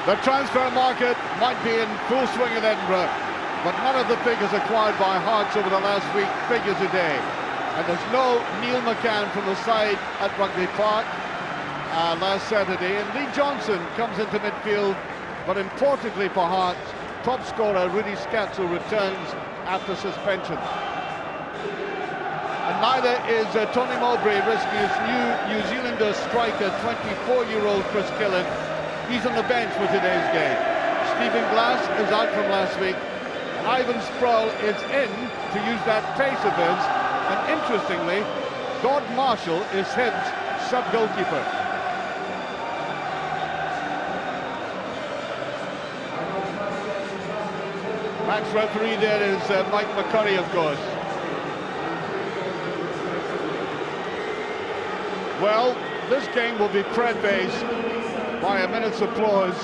The transfer market might be in full swing in Edinburgh, but none of the figures acquired by Hearts over the last week figure today. And there's no Neil McCann from the side at Rugby Park last Saturday. And Lee Johnson comes into midfield, but importantly for Hearts, top scorer Rudy Scatzel returns after suspension. And neither is Tony Mowbray risking his New Zealander striker, 24-year-old Chris Killen. He's on the bench for today's game. Stephen Glass is out from last week, and Ivan Sproul is in to use that pace of his. And interestingly, Gord Marshall is Hibs' sub-goalkeeper. Match referee there is Mike McCurry, of course. Well, this game will be prefaced by a minute's applause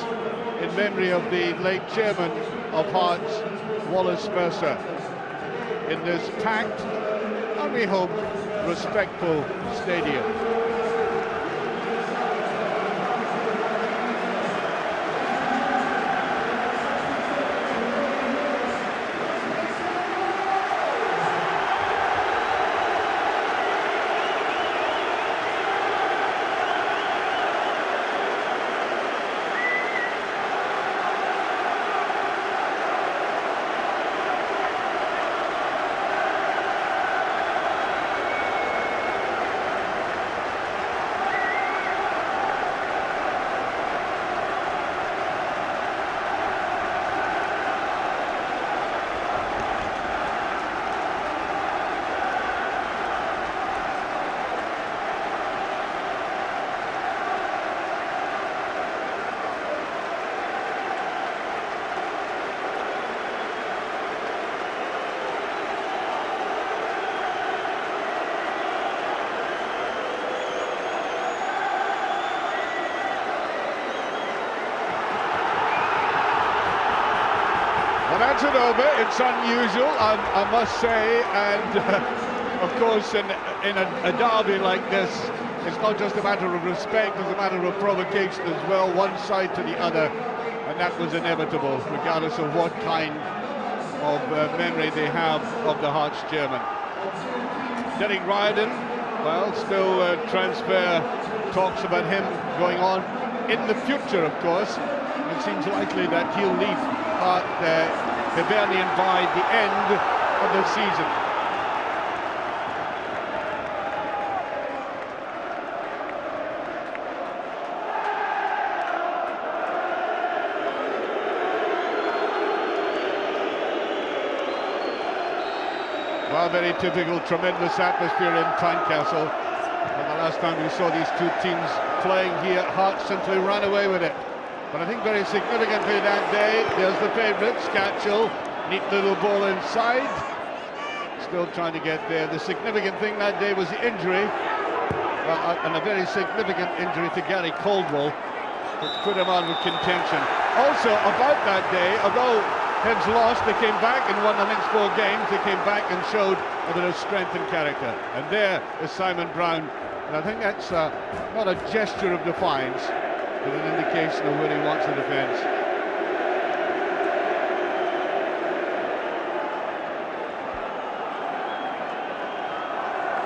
in memory of the late chairman of Hearts, Wallace Mercer, in this packed, and we hope, respectful stadium. That's it over. It's unusual, I must say, and of course in a derby like this, it's not just a matter of respect, it's a matter of provocation as well, one side to the other, and that was inevitable, regardless of what kind of memory they have of the Hearts chairman. Derek Riordan, well, still transfer talks about him going on in the future, of course. It seems likely that he'll leave Hibernian by the end of the season. Well, very typical, tremendous atmosphere in Tynecastle. And the last time we saw these two teams playing here, Hearts simply ran away with it. But I think very significantly that day, there's the favourite, Scatchell. Neat little ball inside. Still trying to get there. The significant thing that day was the injury. And a very significant injury to Gary Caldwell, which put him on with contention. Also, about that day, although Hibs lost, they came back and won the next 4 games. They came back and showed a bit of strength and character. And there is Simon Brown. And I think that's not a gesture of defiance, with an indication of where he wants the defence.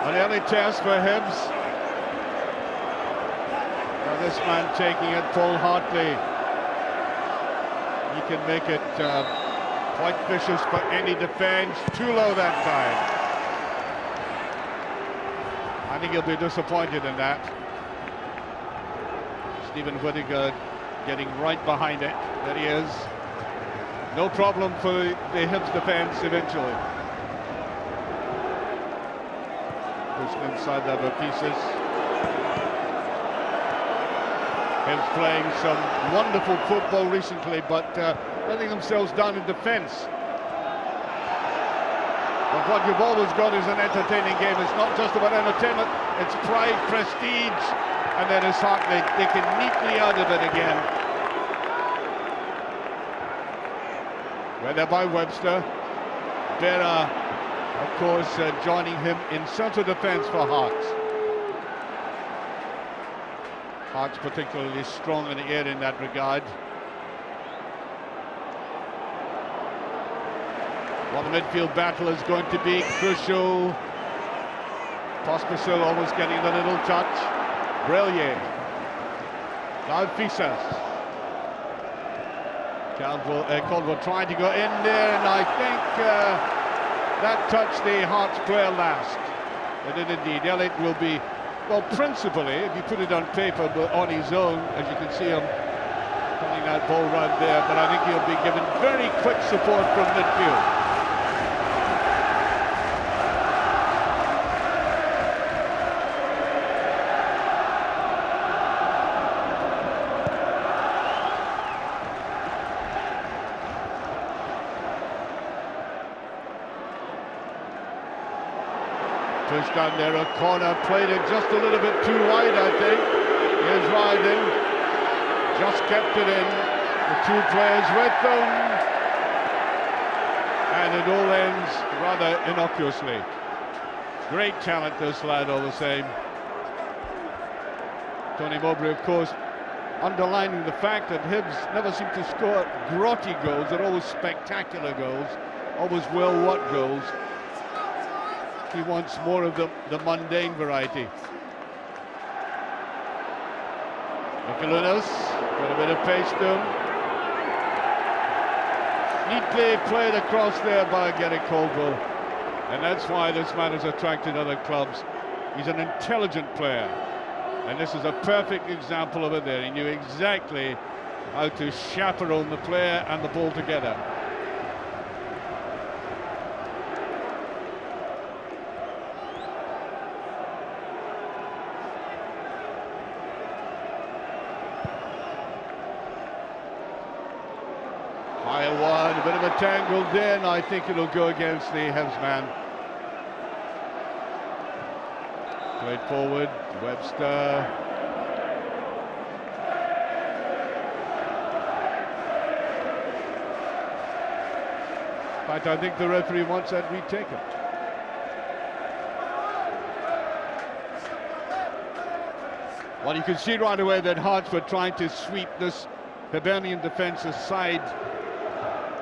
An early test for Hibs. Now this man taking it, Paul Hartley. He can make it quite vicious for any defence. Too low that time. I think he'll be disappointed in that. Stephen Whittaker getting right behind it. There he is. No problem for the Hibs defence eventually. Pushed inside the other pieces. Hibs playing some wonderful football recently, but letting themselves down in defence. But what you've always got is an entertaining game. It's not just about entertainment, it's pride, prestige. And then it's Hartley, they can neatly out of it again. Weather by Webster. Berra, of course, joining him in centre defence for Hearts. Hearts particularly strong in the air in that regard. Well, the midfield battle is going to be crucial. Pospisil almost getting the little touch. Brilliant. Now Fisas. Caldwell trying to go in there, and I think that touched the Hearts player last. It did indeed. Elliott will be, well, principally, if you put it on paper, but on his own, as you can see him pulling that ball round there, but I think he'll be given very quick support from midfield. Pushed down there, a corner, played it just a little bit too wide, I think. Here's Ryden, just kept it in. The two players with them, and it all ends rather innocuously. Great talent, this lad, all the same. Tony Mowbray, of course, underlining the fact that Hibs never seem to score grotty goals. They're always spectacular goals, always well-worked goals. He wants more of the mundane variety. Mikalunas, got a bit of pace to him. Neatly played across there by Gary Caldwell. And that's why this man has attracted other clubs. He's an intelligent player. And this is a perfect example of it there. He knew exactly how to chaperone the player and the ball together. Higher one, a bit of a tangle there, and I think it'll go against the Hibs man. Played forward, Webster. In fact, I think the referee wants that retaken. Well, you can see right away that Hearts were trying to sweep this Hibernian defence aside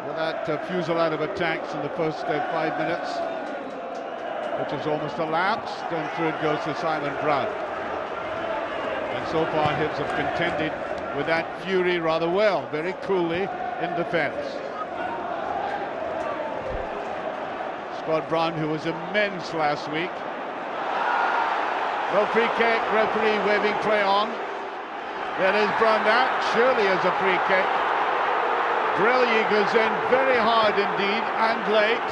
with that fusillade of attacks in the first 5 minutes, which has almost elapsed, and through it goes to Simon Brown. And so far Hibs have contended with that fury rather well, very coolly in defence. Scott Brown, who was immense last week. No free kick, referee waving play on. There is Brown, that surely is a free kick. Brilliant goes in very hard indeed, and late.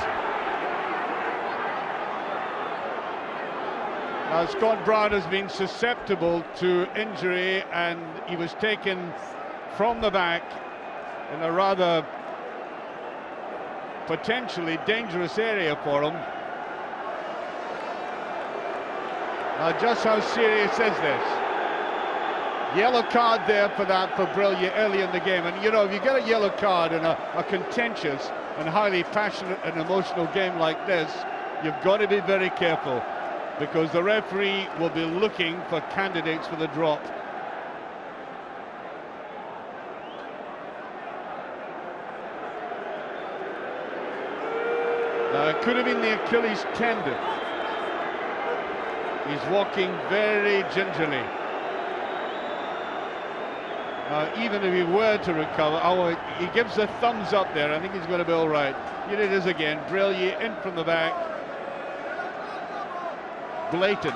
Now Scott Brown has been susceptible to injury, and he was taken from the back in a rather potentially dangerous area for him. Now just how serious is this? Yellow card there for that for Brilliant early in the game, and you know, if you get a yellow card in a contentious and highly passionate and emotional game like this, you've got to be very careful, because the referee will be looking for candidates for the drop. Now it could have been the Achilles tendon. He's walking very gingerly. Even if he were to recover, he gives a thumbs up there. I think he's going to be all right. Here it is again. Brilliant in from the back. Blatant.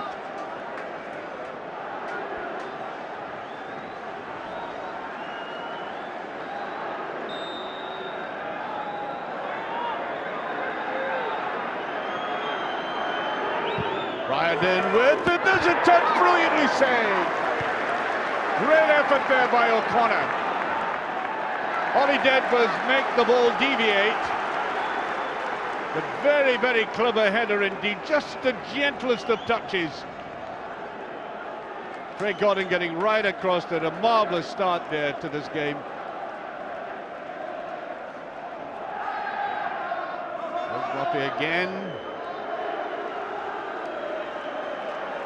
Ryden with it. There's a touch, brilliantly saved. Great effort there by O'Connor. All he did was make the ball deviate. But very, very clever header indeed. Just the gentlest of touches. Craig Gordon getting right across it. A marvellous start there to this game. There's Murphy again.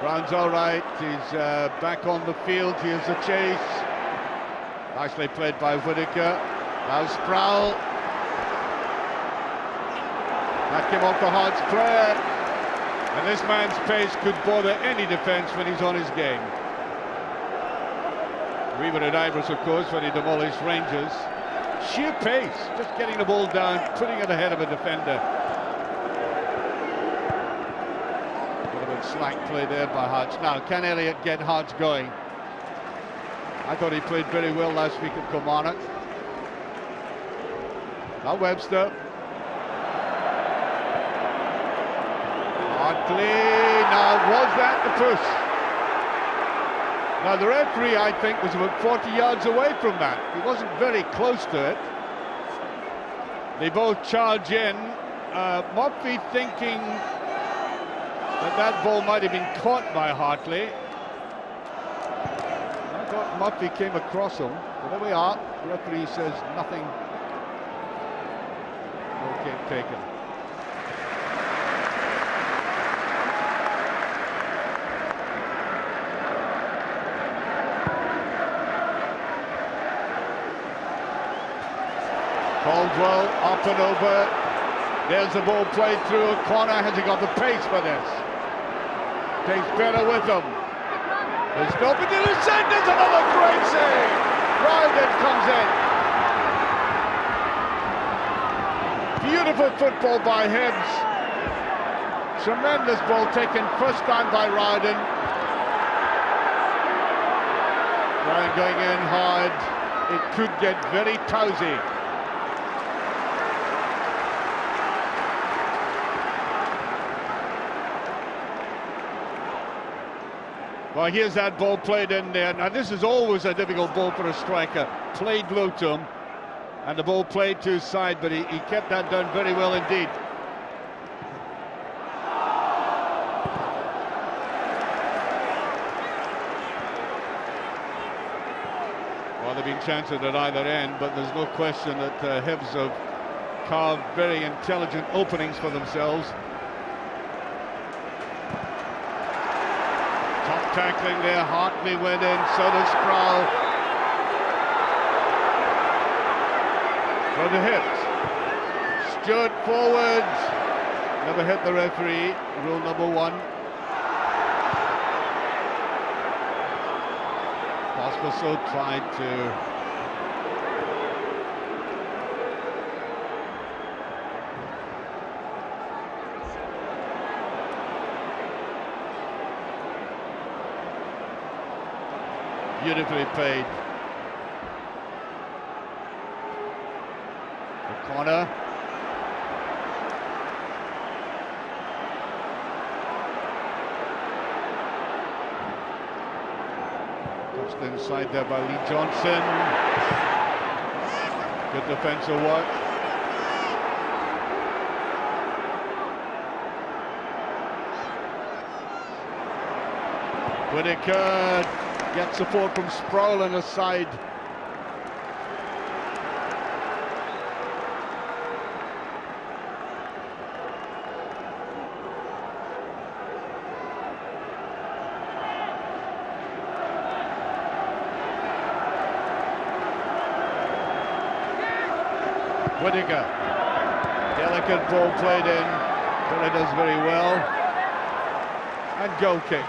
Brown's all right, he's back on the field. Here's the chase. Nicely played by Whittaker. Now Sproul. That came off the Hearts player. And this man's pace could bother any defence when he's on his game. We were at Ibrox, of course, when he demolished Rangers. Sheer pace, just getting the ball down, putting it ahead of a defender. A bit of slack play there by Hearts. Now, can Elliott get Hearts going? I thought he played very well last week at Kilmarnock. Now Webster. Hartley. Now, was that the push? Now, the referee, I think, was about 40 yards away from that. He wasn't very close to it. They both charge in. Murphy thinking that ball might have been caught by Hartley. I thought Murphy came across him. But there we are. The referee says nothing. No kick taken. Caldwell up and over. There's the ball played through a corner. Has he got the pace for this? Takes better with him. There's nobody to send. There's another great save. Ryden comes in. Beautiful football by Hibs. Tremendous ball taken first time by Ryden. Ryan going in hard. It could get very tousy. Well, here's that ball played in there. Now, this is always a difficult ball for a striker. Played low to him, and the ball played to his side, but he kept that down very well indeed. Well, there have been chances at either end, but there's no question that Hibs have carved very intelligent openings for themselves. Tackling there, Hartley went in, so does Sproul. For the Hibs. Stewart forward. Never hit the referee, rule number 1. Pospisil tried to beautifully played. The corner. Touched inside there by Lee Johnson. Good defensive work. Whittaker gets support from Sproul on the side. Whittaker. Delicate ball played in. Billy does very well. And goal kick.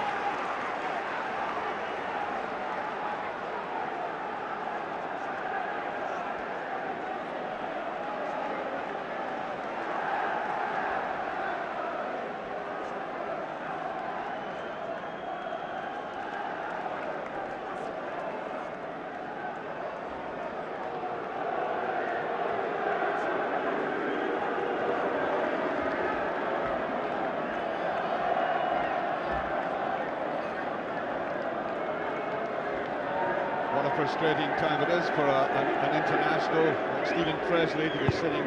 What a frustrating time it is for an international like Stephen Presley to be sitting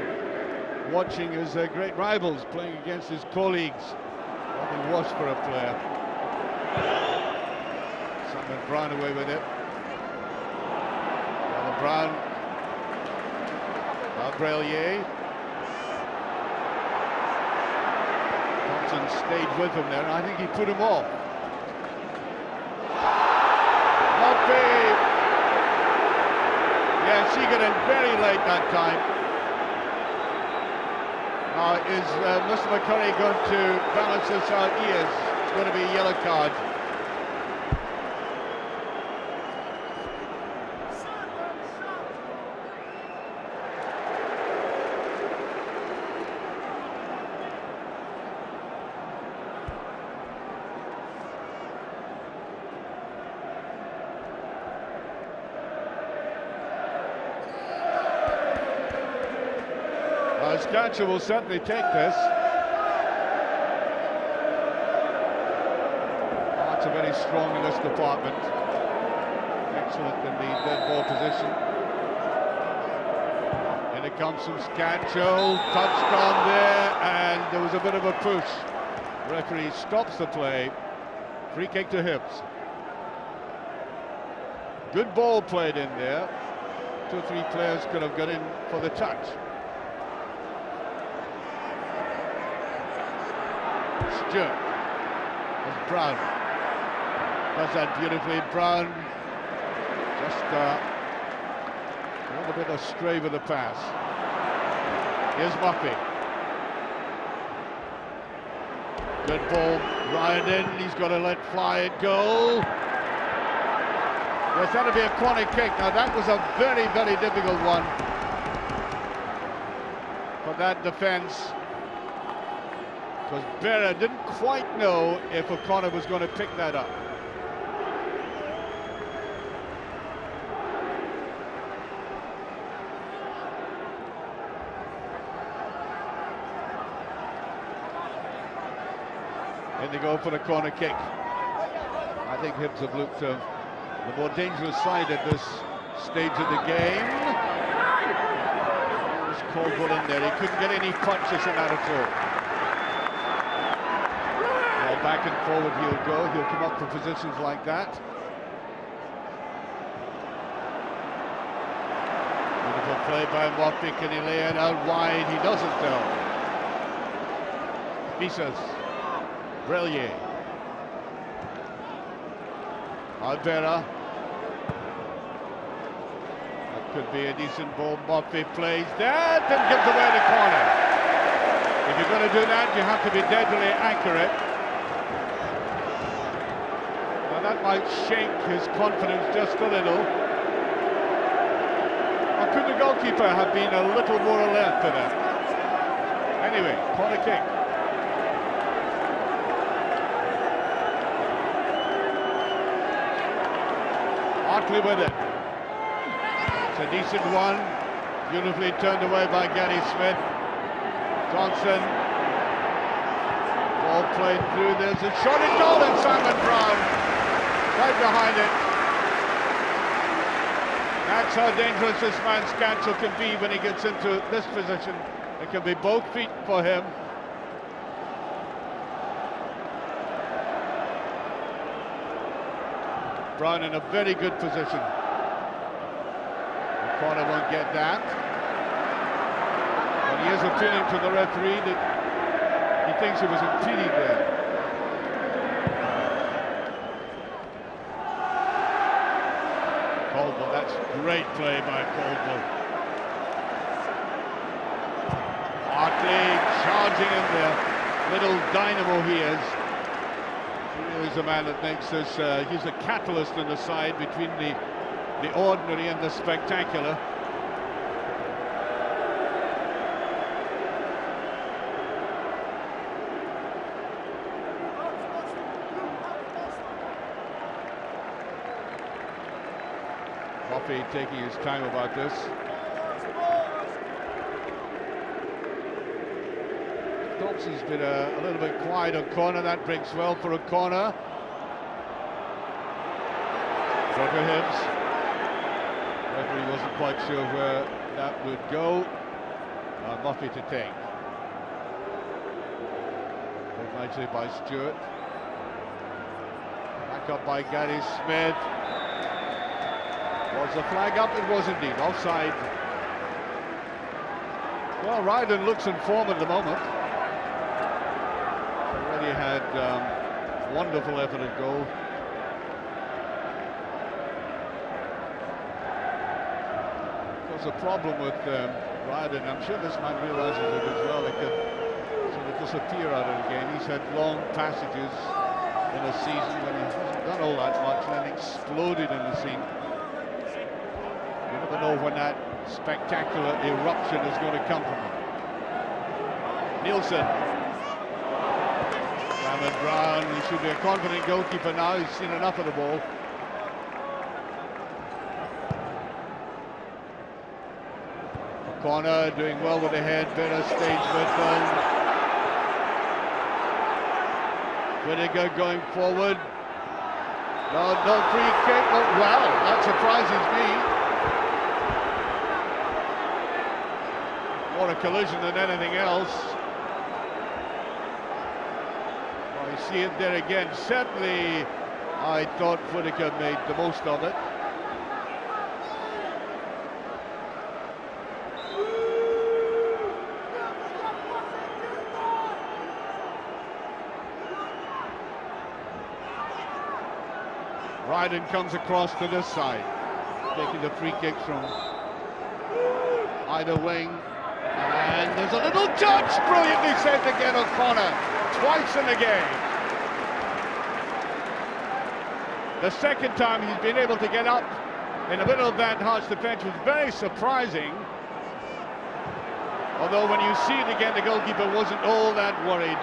watching his great rivals playing against his colleagues. Nothing worse for a player. Simon Brown away with it. Now Brown. Brelier. Thompson stayed with him there, and I think he put him off. Murphy. Yeah, she got in very late that time. Is Mr. McCurry going to balance this out? He is. It's going to be a yellow card. Scancher will certainly take this. Hearts are very strong in this department. Excellent in the dead ball position. And it comes from Scancher, touched on there, and there was a bit of a push. The referee stops the play. Free kick to Hibs. Good ball played in there. 2 or 3 players could have got in for the touch. Stewart. That's Brown. Does that beautifully. Brown just a little bit astray with the pass. Here's Murphy. Good ball. Ryan in. He's got to let fly it go. There's got to be a corner kick. Now that was a very, very difficult one for that defence. Because Berra didn't quite know if O'Connor was going to pick that up. In they go for the corner kick. I think Hibs have looked the more dangerous side at this stage of the game. There's Caldwell in there. He couldn't get any punches in that at all. Back and forward he'll go. He'll come up for positions like that. Beautiful play by Murphy. Can he lay it out wide? He doesn't though. Visas. Brillier. Alvera. That could be a decent ball. Murphy plays that and gives away the corner. If you're going to do that, you have to be deadly accurate. That might shake his confidence just a little. Or could the goalkeeper have been a little more alert for that? Anyway, corner kick. Hartley with it. It's a decent one. Beautifully turned away by Gary Smith. Johnson. Ball played through. There's a shot at goal and Simon Brown. Right behind it. That's how dangerous this man Scancher can be when he gets into this position. It can be both feet for him. Brown in a very good position. The corner won't get that. But he is appealing to the referee that he thinks he was impeded there. Caldwell, that's great play by Caldwell. Hartley charging in there. Little dynamo he is. He really is a man that makes this, he's a catalyst in the side between the ordinary and the spectacular. Murphy taking his time about this. Thompson's been a little bit quiet on corner. That breaks well for a corner. Roger Hibs. Referee wasn't quite sure where that would go. Murphy to take. Played nicely by Stewart. Back up by Gary Smith. Was the flag up? It was indeed. Offside. Well, Ryden looks in form at the moment. Already had wonderful effort at goal. There's a problem with Ryden. I'm sure this man realises it as well. They could disappear out of the game. He's had long passages in a season when he hasn't done all that much and then exploded in the scene. You never know when that spectacular eruption is going to come from him. Nielsen. Cameron Brown, he should be a confident goalkeeper now. He's seen enough of the ball. Corner doing well with the head, better stage midfield. Whittaker going forward. No free kick. Oh, well, that surprises me. More a collision than anything else. Oh, you see it there again. Certainly, I thought Whittaker made the most of it. Ryden comes across to this side, taking the free kicks from either wing, and there's a little touch, brilliantly saved again O'Connor, twice in the game. The second time he's been able to get up in the middle of that Hearts defence was very surprising, although when you see it again the goalkeeper wasn't all that worried.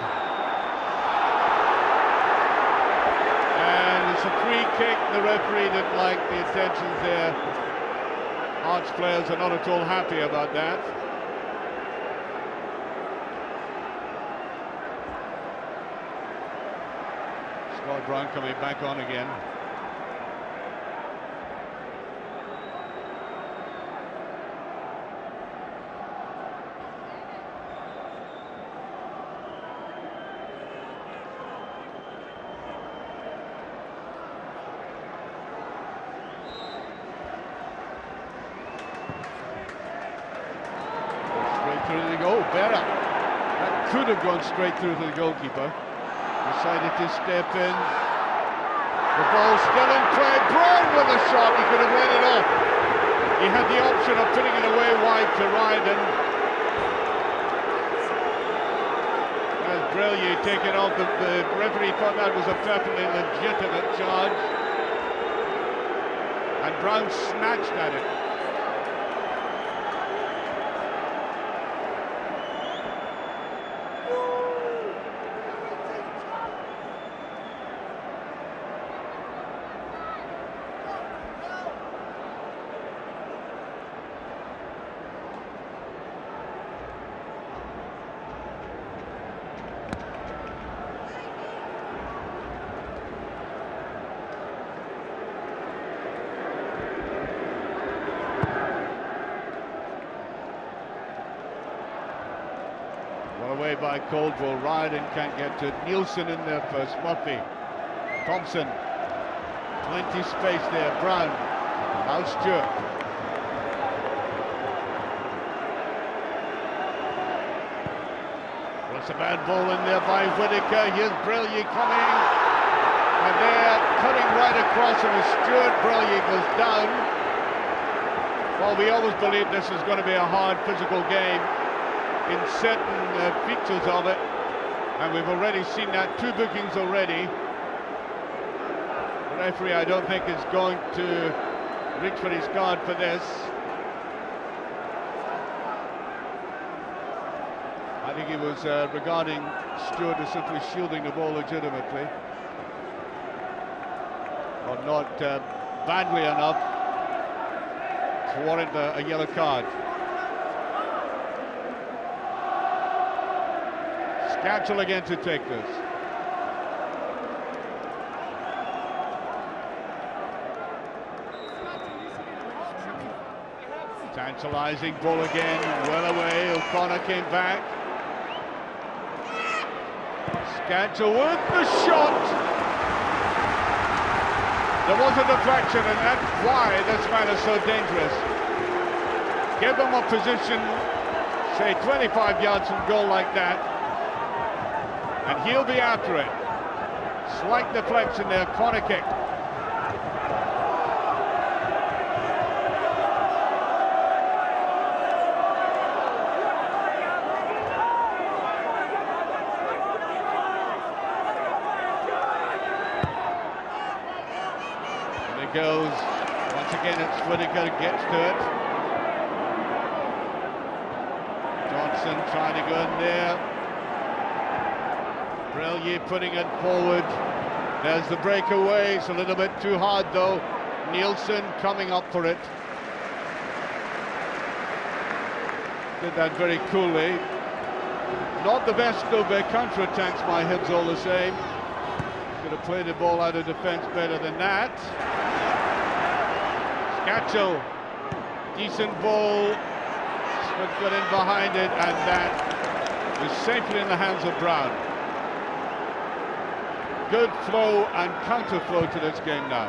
It's a free kick. The referee didn't like the intentions there. Hearts players are not at all happy about that. Scott Brown coming back on again. Better. That could have gone straight through to the goalkeeper. Decided to step in. The ball still in play. Brown with a shot. He could have let it off. He had the option of putting it away wide to Ryden. As Brillier taken off, the referee thought that was a perfectly legitimate charge. And Brown snatched at it. Away by Caldwell. Ryden can't get to it. Nielsen in there first. Murphy. Thompson. Plenty space there. Brown. Now Stewart. That's a bad ball in there by Whittaker. Here's Brillier coming. And they're cutting right across him as Stewart. Brillier goes down. Well, we always believed this was going to be a hard physical game in certain features of it, and we've already seen that. 2 bookings already. The referee, I don't think, is going to reach for his card for this. I think he was regarding Stewart as simply shielding the ball legitimately, or not badly enough to warrant a yellow card. Scatchel again to take this. Tantalizing ball again, well away. O'Connor came back. Scatchel with the shot. There was a deflection, and that's why this man is so dangerous. Give them a position, say 25 yards from goal like that, and he'll be after it. Slight deflection there, corner kick. it goes. Once again, it's Whittaker gets to it. Johnson trying to go in there. Brellier putting it forward. There's the breakaway. It's a little bit too hard though. Nielsen coming up for it. Did that very coolly. Not the best of their counter-attacks by Hibs all the same. Could have played the ball out of defence better than that. Scatchell, decent ball. Smith got in behind it, and that was safely in the hands of Brown. Good flow and counter flow to this game now.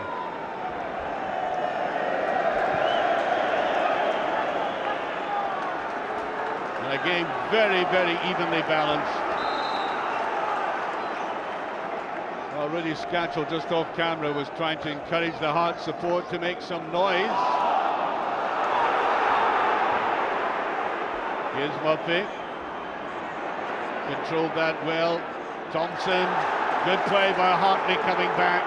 And a game very, very evenly balanced. Already Scatchell, just off camera, was trying to encourage the Hearts support to make some noise. Here's Murphy. Controlled that well. Thompson. Good play by Hartley coming back.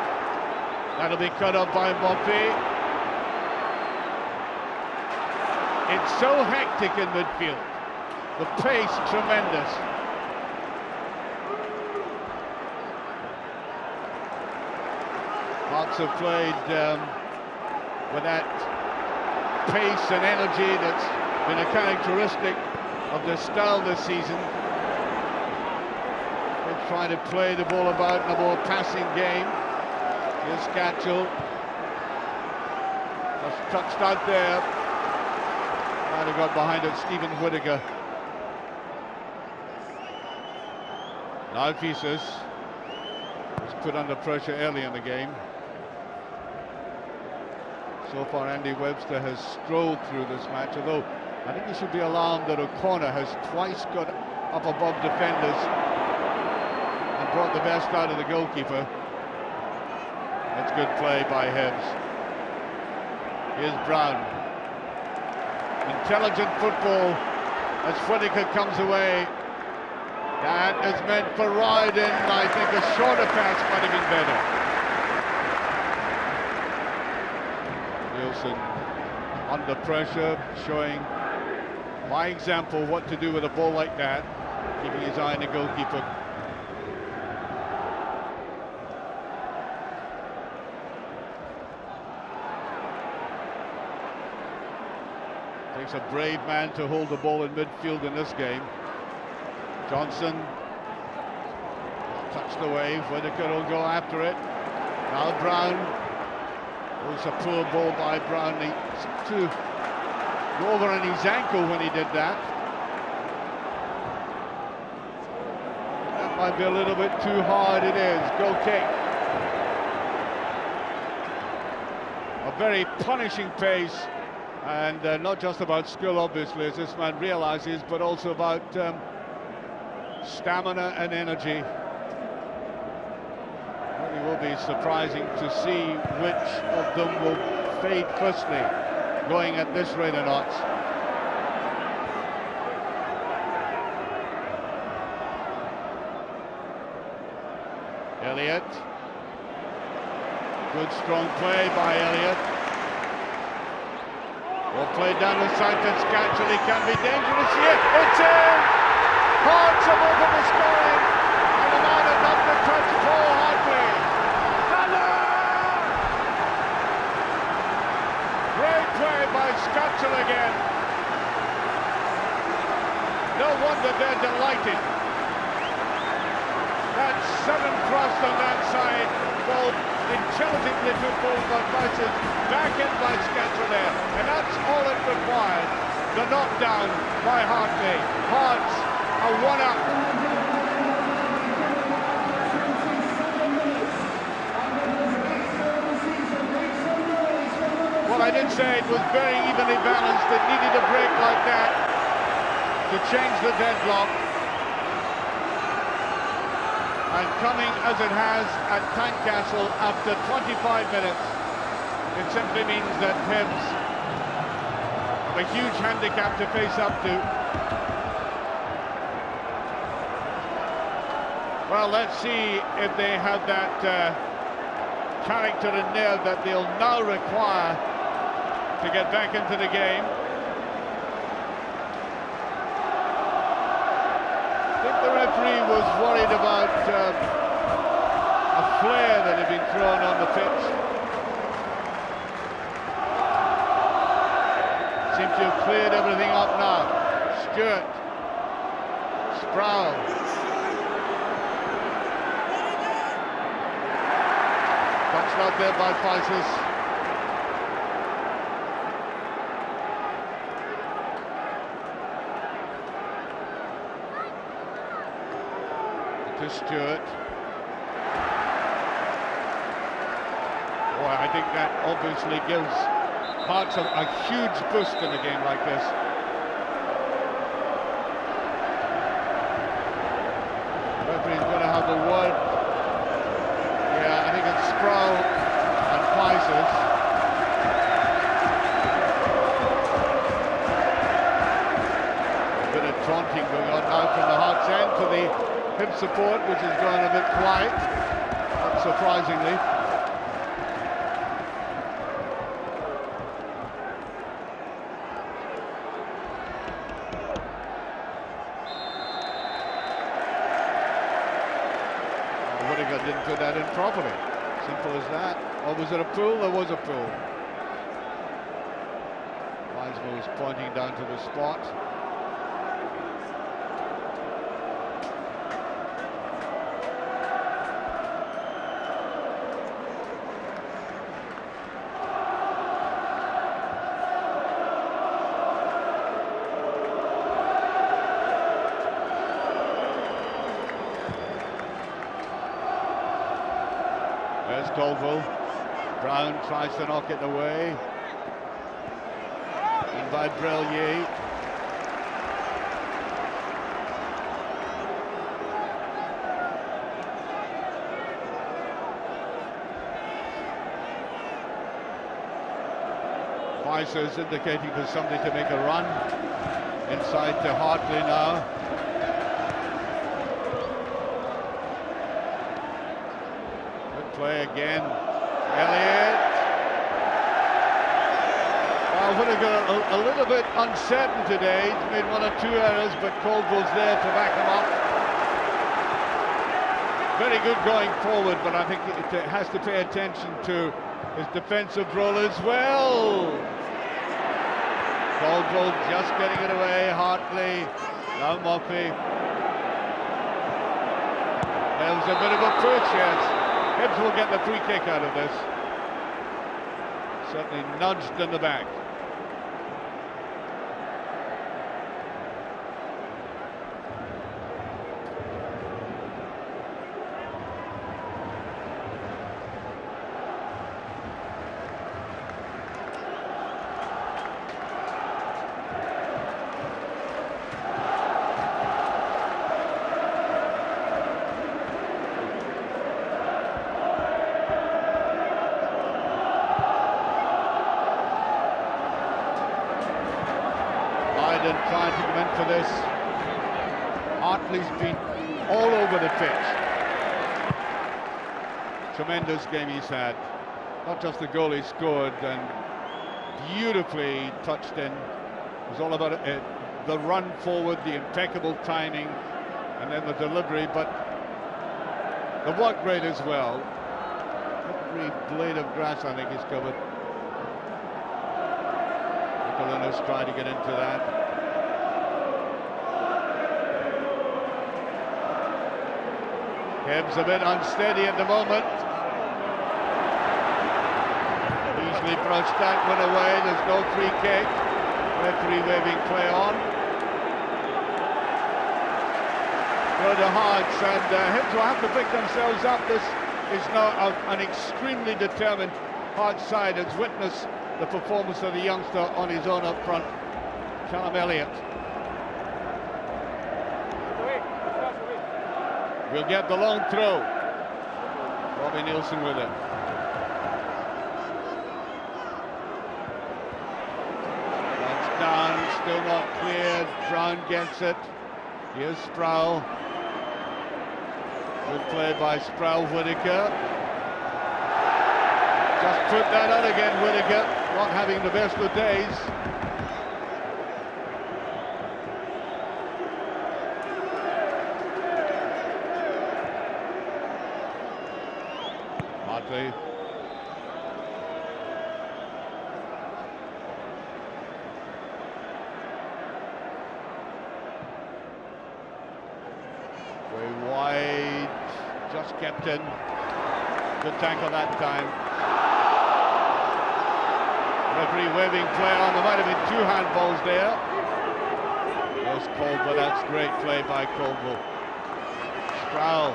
That'll be cut up by Murphy. It's so hectic in midfield. The pace tremendous. Hearts have played with that pace and energy that's been a characteristic of their style this season. They're trying to play the ball about in a more passing game. Here's Scatchell. Just touched out there. Might have got behind it, Stephen Whittaker. Now Fisas was put under pressure early in the game. So far, Andy Webster has strolled through this match, although I think he should be alarmed that O'Connor has twice got up above defenders and brought the best out of the goalkeeper. That's good play by Hibs. Here's Brown. Intelligent football as Whittaker comes away. That is meant for Ryden. I think a shorter pass might have been better. Nielsen under pressure, showing by example what to do with a ball like that, keeping his eye on the goalkeeper. Takes a brave man to hold the ball in midfield in this game. Johnson touched away. Whittaker will go after it. Now Brown. It was a poor ball by Brown. He seemed to go over on his ankle when he did that. That might be a little bit too hard. It is. Goal kick. A very punishing pace, and not just about skill, obviously, as this man realizes, but also about stamina and energy. It will be surprising to see which of them will fade firstly, going at this rate of knots. Elliott. Good strong play by Elliott. Well played down the side to Scatchell. He can be dangerous here. It's in! Hearts have opened the scoring, and the man is up to touch Paul Hartley. Great play by Scatchell again. No wonder they're delighted. That sudden thrust on that side, ball intelligently took ball by Fisas, back in by Scatchell there, and that's all it required. The knockdown by Hartley. Hearts are one up. Well, I did say it was very evenly balanced. It needed a break like that to change the deadlock. And coming as it has at Tynecastle after 25 minutes, it simply means that Hibs have a huge handicap to face up to. Well, let's see if they have that character and nerve that they'll now require to get back into the game. I think the referee was worried about a flare that had been thrown on the pitch. Seems to have cleared everything up now. Stewart, Sproul. Punched out there by Pisces. To Stewart. Boy, I think that obviously gives Hearts a huge boost in a game like this. The referee's going to have a word. Yeah, I think it's Sproul and Pisces. A bit of taunting going on now from the Hearts end to the Hibs support, which is going a bit quiet, not surprisingly. Didn't put that in properly. Simple as that. Or was it a pull? There was a pull. Wiseman was pointing down to the spot. There's Colville. Brown tries to knock it away. In by Brellier. Pisces indicating for somebody to make a run. Inside to Hartley now. Play again. Elliott. Well, Whittaker a little bit uncertain today. He's made one or two errors, but Colville's there to back him up. Very good going forward, but I think it has to pay attention to his defensive role as well. Colville just getting it away. Hartley. Now Murphy. There was a bit of a push, yes. Hibs will get the free kick out of this. Certainly nudged in the back. Trying to come in for this. Hartley's been all over the pitch. Tremendous game he's had. Not just the goal he scored and beautifully touched in. It was all about the run forward, the impeccable timing, and then the delivery, but the work rate as well. Every blade of grass, I think, he's covered. Nicolino's trying to get into that. Hibs a bit unsteady at the moment. Easily brushed that one away. There's no free kick. Referee waving play on. Go to Hearts, and Hibs will have to pick themselves up. This is now an extremely determined Hearts side, as witness the performance of the youngster on his own up front, Callum Elliott. We'll get the long throw. Robbie Nielsen with it. That's down, still not cleared. Brown gets it. Here's Sproul. Good play by Sproul. Whittaker. Just put that out again, Whittaker, not having the best of days. Hartley. Way wide, just kept in. Good tackle that time. Referee waving play on. There might have been 2 handballs there. There's Caldwell. That's great play by Caldwell. Sproul.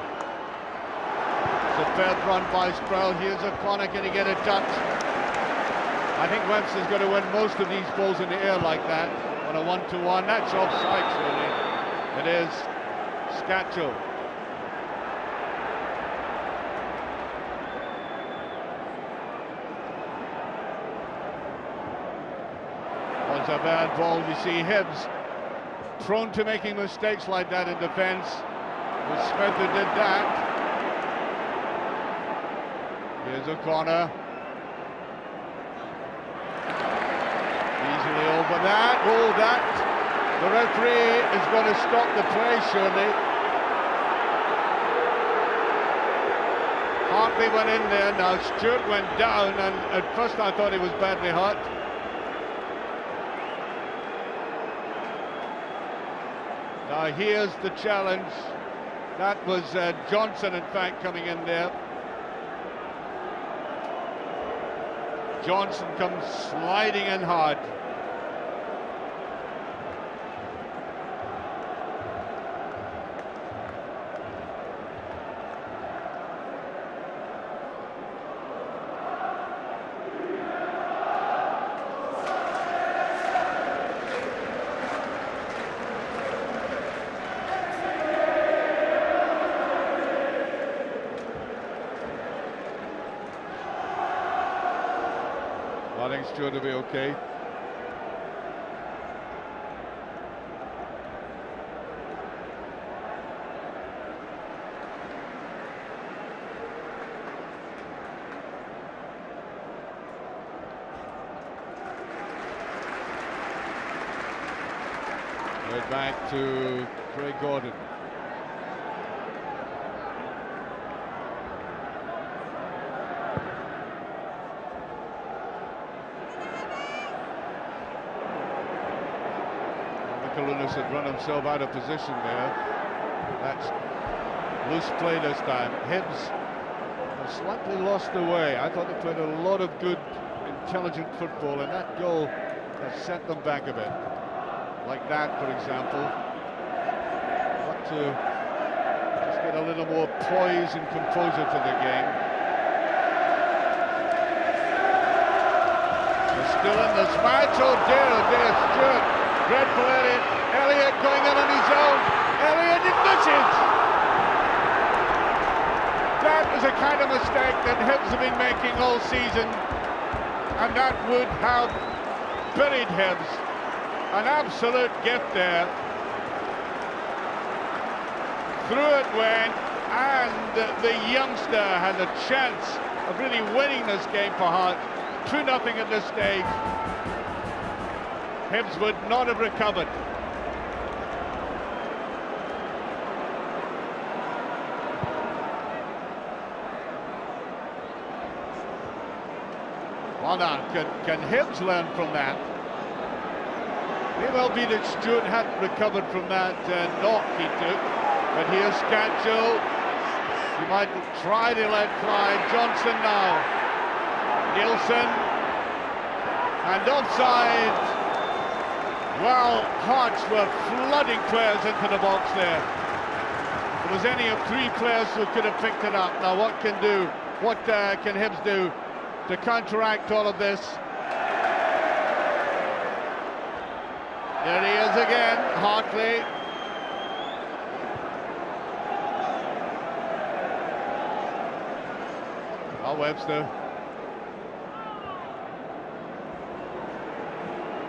Superb run by Sproul. Here's O'Connor. Can he get a touch? I think Webster's going to win most of these balls in the air like that on a 1-to-1. That's offside, surely. It is. Scatchell. Was a bad ball. You see Hibs prone to making mistakes like that in defence. It was Smith who did that. Here's O'Connor. Easily over that. Oh, that. The referee is going to stop the play, surely. Hartley went in there. Now Stewart went down, and at first I thought he was badly hurt. Now here's the challenge. That was Johnson, in fact, coming in there. Johnson comes sliding in hard. I think Stewart will be okay. Right back to Craig Gordon. Lunas had run himself out of position there. That's loose play this time. Hibs have slightly lost their way. I thought they played a lot of good, intelligent football, and that goal has sent them back a bit. Like that, for example. Got to just get a little more poise and composure to the game. They're still in this match. Oh dear, Stewart. Dreadful Elliott going in on his own. Elliott, it misses! That is a kind of mistake that Hibs have been making all season, and that would have buried Hibs. An absolute gift there. Through it went, and the youngster had a chance of really winning this game for Hearts. 2-0 at this stage. Hibs would not have recovered. Well now, can Hibs learn from that? May well be that Stewart hadn't recovered from that knock he took. But here's Scatchell. He might try to let fly. Johnson now. Nielsen. And offside. Well, Hearts were flooding players into the box there. There was any of 3 players who could have picked it up. Now what can Hibs do to counteract all of this? There he is again, Hartley. Oh, Webster.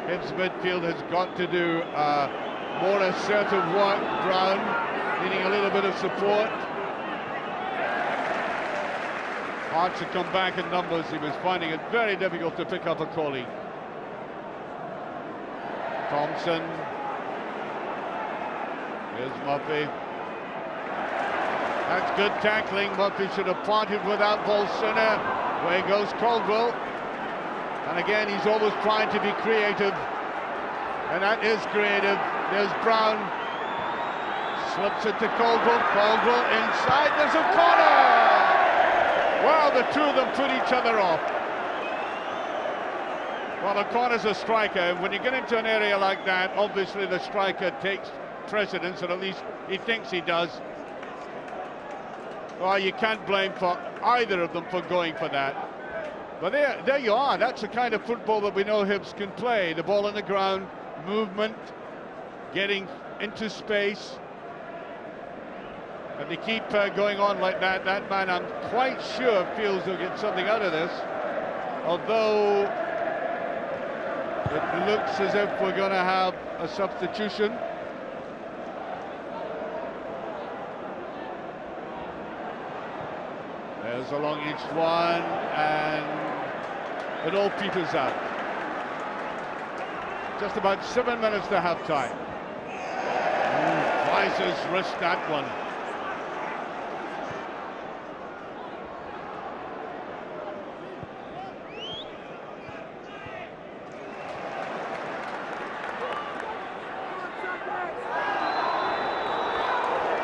Hibs midfield has got to do more assertive work. Brown needing a little bit of support. Hard to come back in numbers. He was finding it very difficult to pick up a colleague. Thompson. Here's Murphy. That's good tackling. Murphy should have parted with that ball sooner. Away goes Caldwell. And again, he's always trying to be creative. And that is creative. There's Brown. Slips it to Caldwell. Caldwell inside. There's a corner! Well, the two of them put each other off. Well, the corner's a striker. When you get into an area like that, obviously the striker takes precedence, or at least he thinks he does. Well, you can't blame for either of them for going for that. But there you are. That's the kind of football that we know Hibs can play. The ball on the ground, movement, getting into space. And they keep going on like that. That man, I'm quite sure, feels he'll get something out of this. Although it looks as if we're going to have a substitution. There's a long each one, and it all peters out. Just about 7 minutes to half time. Weiser's risked that one.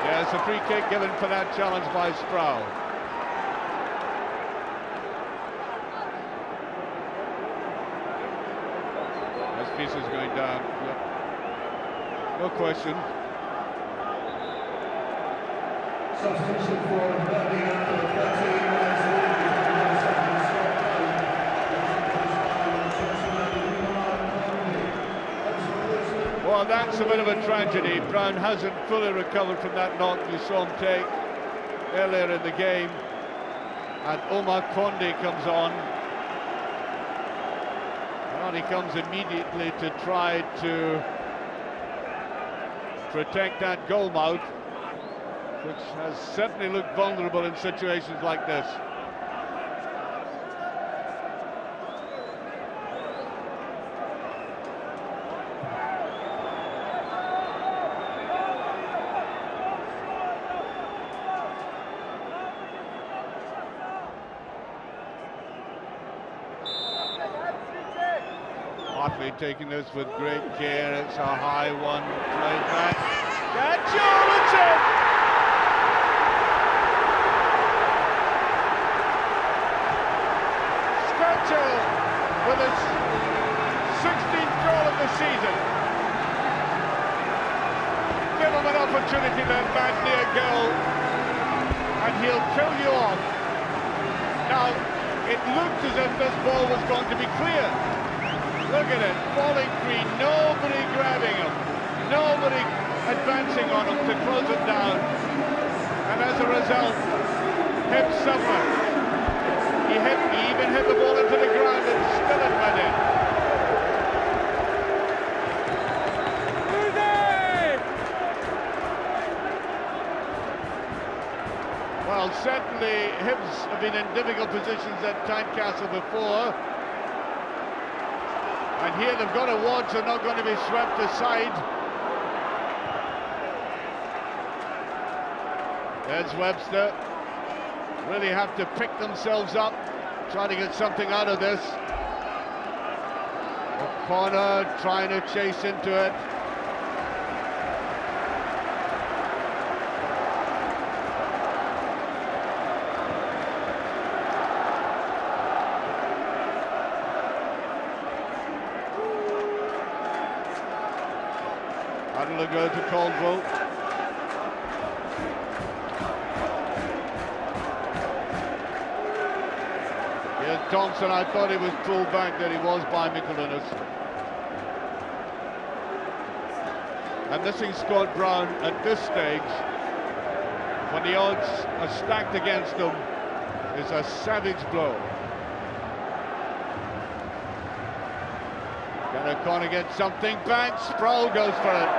There's a free kick given for that challenge by Sproul. This piece is going down. Yep. No question. Substitution for Bernie after 13 Well, that's a bit of a tragedy. Brown hasn't fully recovered from that knock we saw him take earlier in the game. And Omar Konde comes on. And he comes immediately to try to protect that goal mouth, which has certainly looked vulnerable in situations like this. Hartley taking this with great care. It's a high one, played back. That's Johnson! Scratcher with his 16th goal of the season. Give him an opportunity then back near goal, and he'll kill you off. Now, it looked as if this ball was going to be clear. Look at it, falling free, nobody grabbing him, nobody advancing on him to close him down. And as a result, Hibs suffered. He even hit the ball into the ground and still it went in. Well, certainly Hibs have been in difficult positions at Tynecastle before. And here they've got awards, they're not going to be swept aside. There's Webster. Really have to pick themselves up, trying to get something out of this. O'Connor trying to chase into it. That'll go to Caldwell. Here's Thompson. I thought he was pulled back, that he was by Mikulinus. And missing Scott Brown at this stage, when the odds are stacked against them, is a savage blow. Can O'Connor get something back? Sproul goes for it.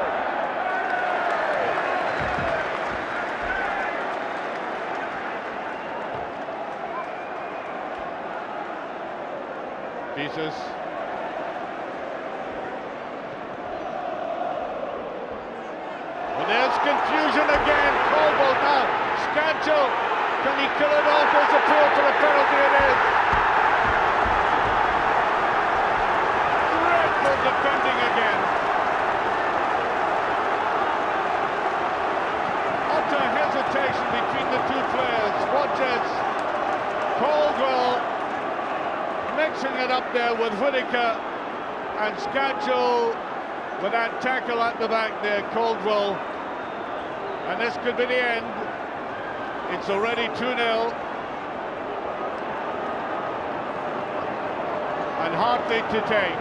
pieces. And there's confusion again. Caldwell now. Scancho. Can he kill it off? There's a appeal for a penalty. It is. Dreadful defending again. Utter hesitation between the two players. Watch this. Caldwell mixing it up there with Whittaker, and Scancho with that tackle at the back there. Caldwell, and this could be the end. It's already 2-0, and Hartley to take.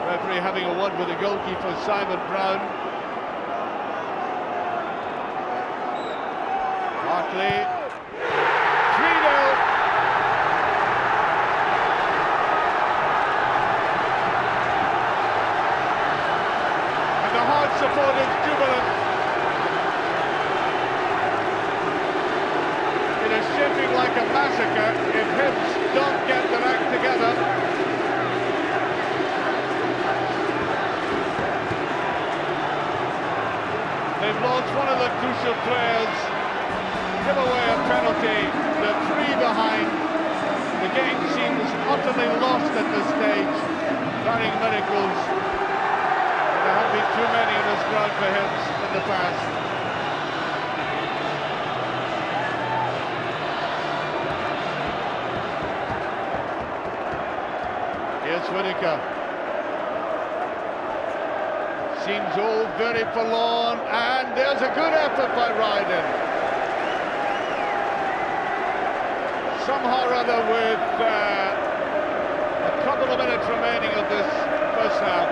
Referee having a word with the goalkeeper Simon Brown. Hartley, 3-0. And the Heart supporters jubilant. It is shaping like a massacre if Hibs don't get their act together. They've lost one of the crucial players. Give away a penalty. They're 3 behind. The game seems utterly lost at this stage. Barring miracles. There have been too many in this ground for Hibs in the past. Here's Whittaker. Seems all very forlorn, and there's a good effort by Ryden. Somehow or other, with a couple of minutes remaining of this first half,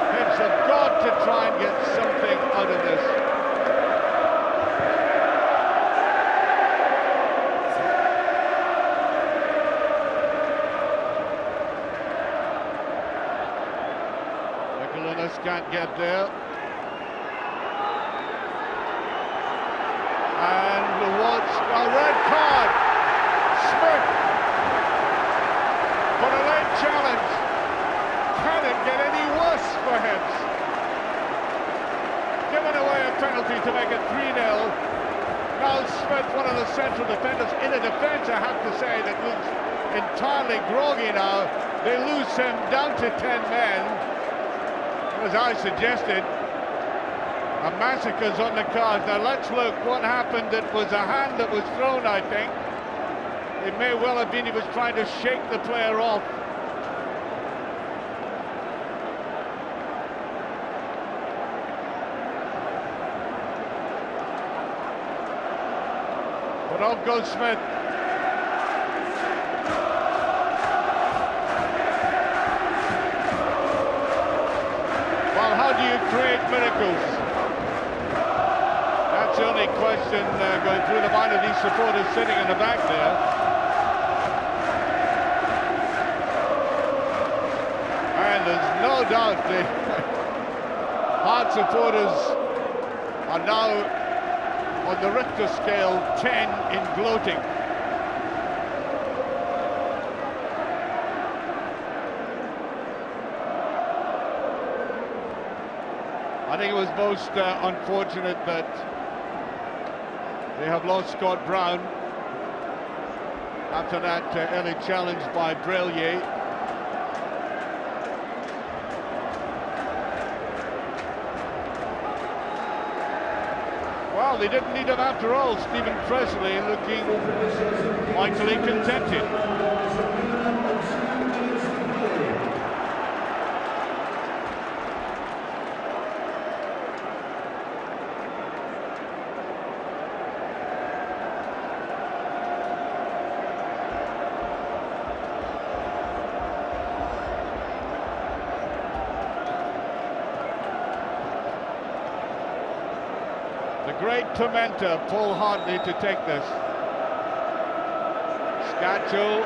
Hibs have got to try and get something out of this. Nicholas can't get there. And what's a red card? Smith for a late challenge. Can it get any worse for Hibs? Giving away a penalty to make it 3-0. Now Smith, one of the central defenders, in a defence, I have to say, that looks entirely groggy now. They lose him down to 10 men. As I suggested, a massacre's on the cards. Now let's look what happened. It was a hand that was thrown, I think. It may well have been he was trying to shake the player off. But off goes Smith. Well, how do you create miracles? That's the only question going through the mind of these supporters sitting in the back there. And there's no doubt the Heart supporters are now on the Richter scale 10 in gloating. I think it was most unfortunate that they have lost Scott Brown after that early challenge by Brelier. Well, they didn't need him after all. Stephen Presley looking mightily contented. The great tormentor, Paul Hartley, to take this. Scancho.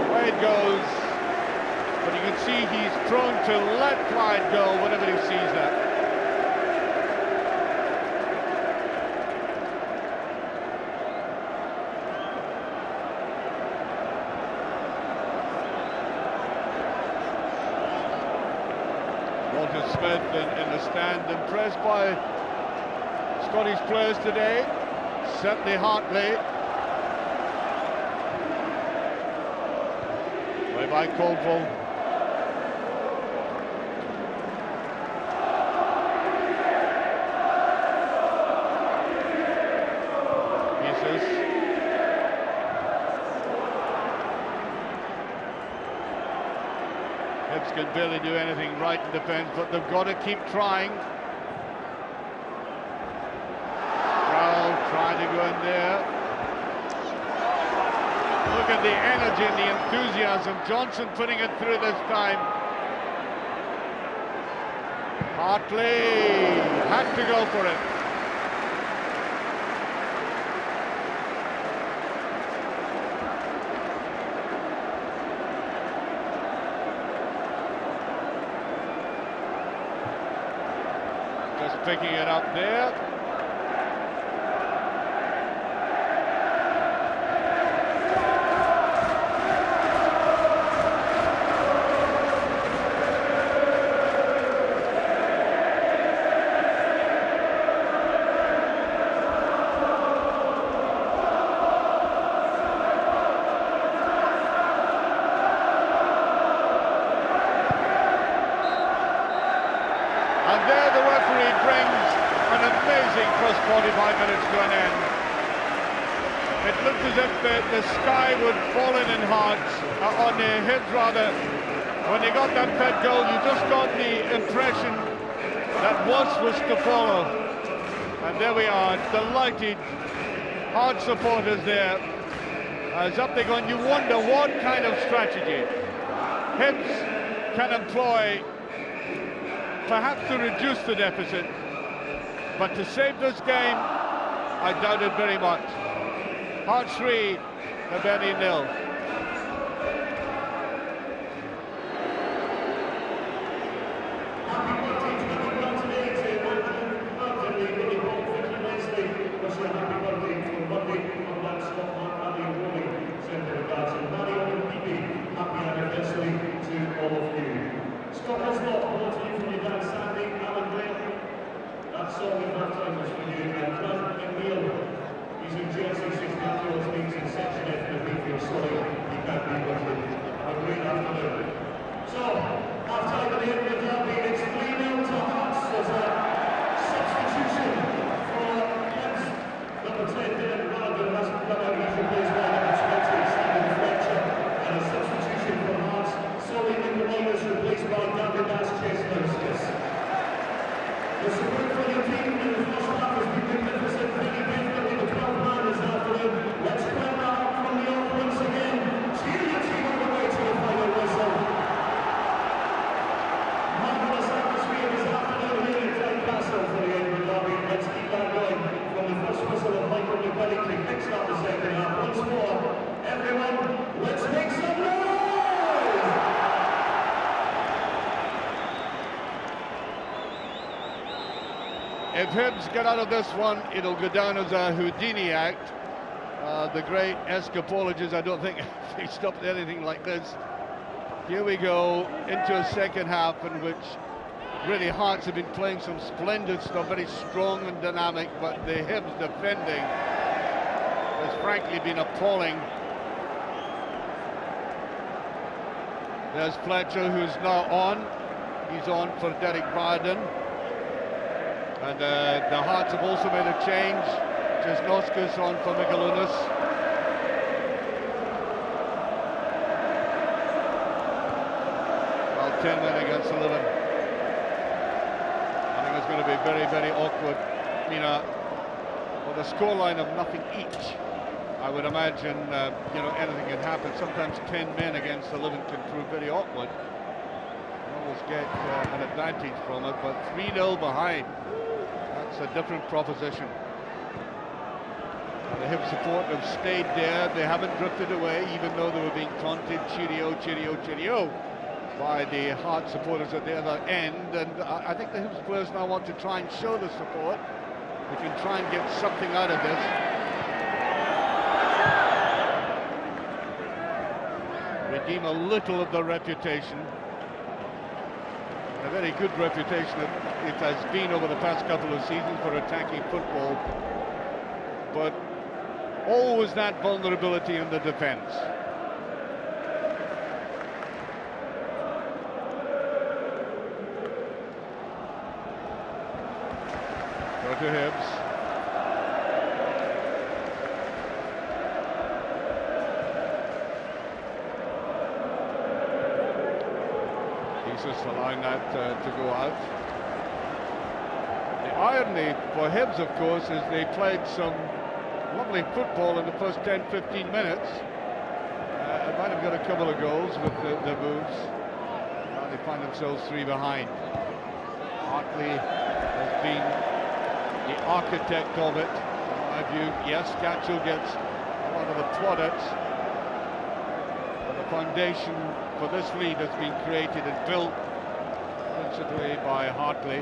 Away it goes. But you can see he's prone to let Clyde go whenever he sees that. Walter Smith in the stand, impressed by Scottish players today. Certainly Hartley. Play by Caldwell. Hibs can barely do anything right in defence, but they've got to keep trying. Brown trying to go in there. Look at the energy and the enthusiasm. Johnson putting it through this time. Hartley had to go for it. Picking it up there. And there the referee brings an amazing first 45 minutes to an end. It looked as if the sky would fall in Hearts, on the Hibs rather. When they got that third goal, you just got the impression that was to follow. And there we are, delighted Hearts supporters there. As up they go, and you wonder what kind of strategy Hibs can employ, perhaps to reduce the deficit, but to save this game, I doubt it very much. Hearts 3, Hibernian 0. If Hibs get out of this one, it'll go down as a Houdini act. The great escapologists, I don't think they stopped anything like this. Here we go into a second half in which really Hearts have been playing some splendid stuff, very strong and dynamic, but the Hibs defending has frankly been appalling. There's Fletcher, who's now on. He's on for Derek Varden. And the Hearts have also made a change. Jesnowska's on for Michaelunas. Well, 10 men against 11. I think it's going to be very, very awkward. With a scoreline of nothing each, I would imagine, anything can happen. Sometimes 10 men against 11 can prove very awkward. You always get an advantage from it, but 3-0 behind. That's a different proposition. And the Hibs support have stayed there. They haven't drifted away, even though they were being taunted, cheerio, cheerio, cheerio, by the Hearts supporters at the other end. And I think the Hibs players now want to try and show the support. They can try and get something out of this. Redeem a little of their reputation. A very good reputation it has been over the past couple of seasons for attacking football, but always that vulnerability in the defence. Go to Hibs. Just allowing that to go out. The irony for Hibs, of course, is they played some lovely football in the first 10-15 minutes. They might have got a couple of goals with the moves. Now they find themselves 3 behind. Hartley has been the architect of it, in my view. Yes, Gatchell gets a lot of the plaudits. The foundation for this lead has been created and built principally by Hartley.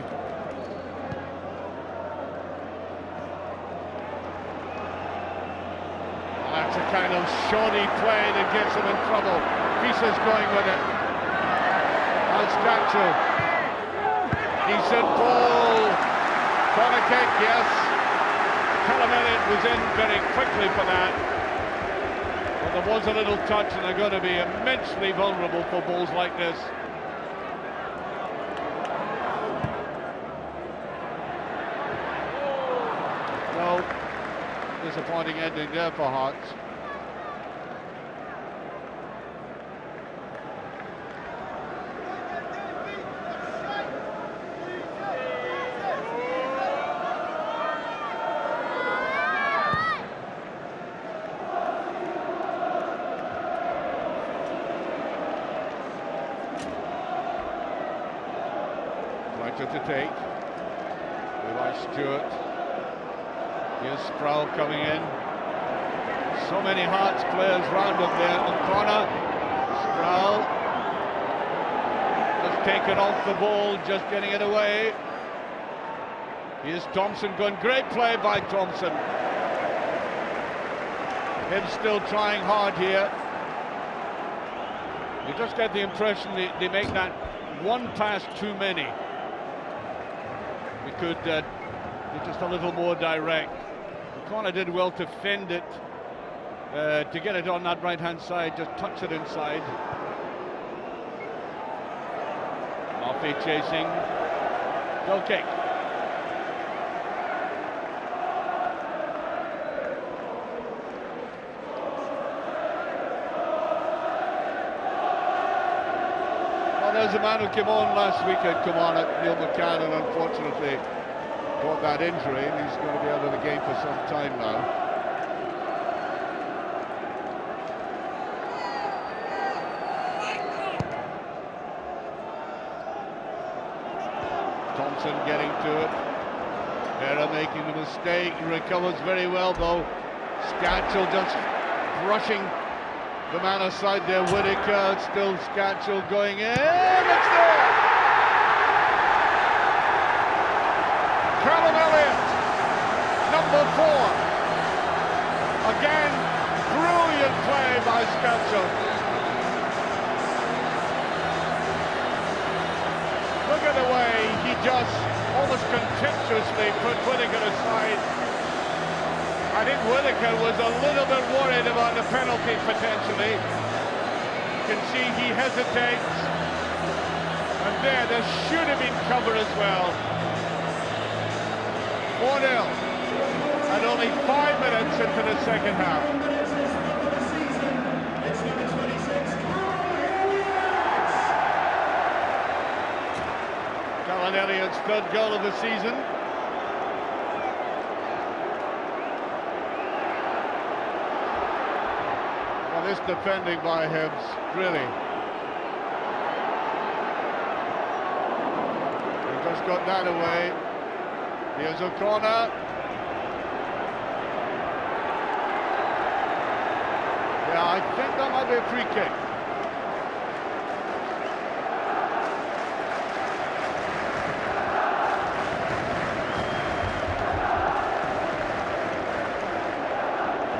That's a kind of shoddy play that gets him in trouble. Visa's going with it. How's Gatchell? Decent ball. Corner kick, yes. Callum Elliott was in very quickly for that. But there was a little touch, and they're going to be immensely vulnerable for balls like this. No, disappointing ending there for Hearts. To take. Eli Stewart. Here's Sproul coming in. So many Hearts players round up there in the corner. Sproul just taken off the ball, just getting it away. Here's Thompson going. Great play by Thompson. Him still trying hard here. You just get the impression they make that one pass too many. We could be just a little more direct. O'Connor did well to fend it, to get it on that right-hand side, just touch it inside. Murphy chasing. Goal kick. There's a man who came on last week at Kilmarnock, Neil McCann, and unfortunately got that injury, and he's going to be out of the game for some time now. Thompson getting to it. Vera making the mistake, he recovers very well though. Gatchell just brushing the man aside there. Whittaker, still Gatchell going in. It's there! Callum Elliott, number 4. Again, brilliant play by Gatchell. Look at the way he just almost contemptuously put Whittaker aside. I think Whittaker was a little bit worried about the penalty potentially. You can see he hesitates. And there should have been cover as well. 4-0. And only 5 minutes into the second half. Callum Elliott's 3rd goal of the season. This defending by Hibs, really. He just got that away. Here's O'Connor. Yeah, I think that might be a free kick.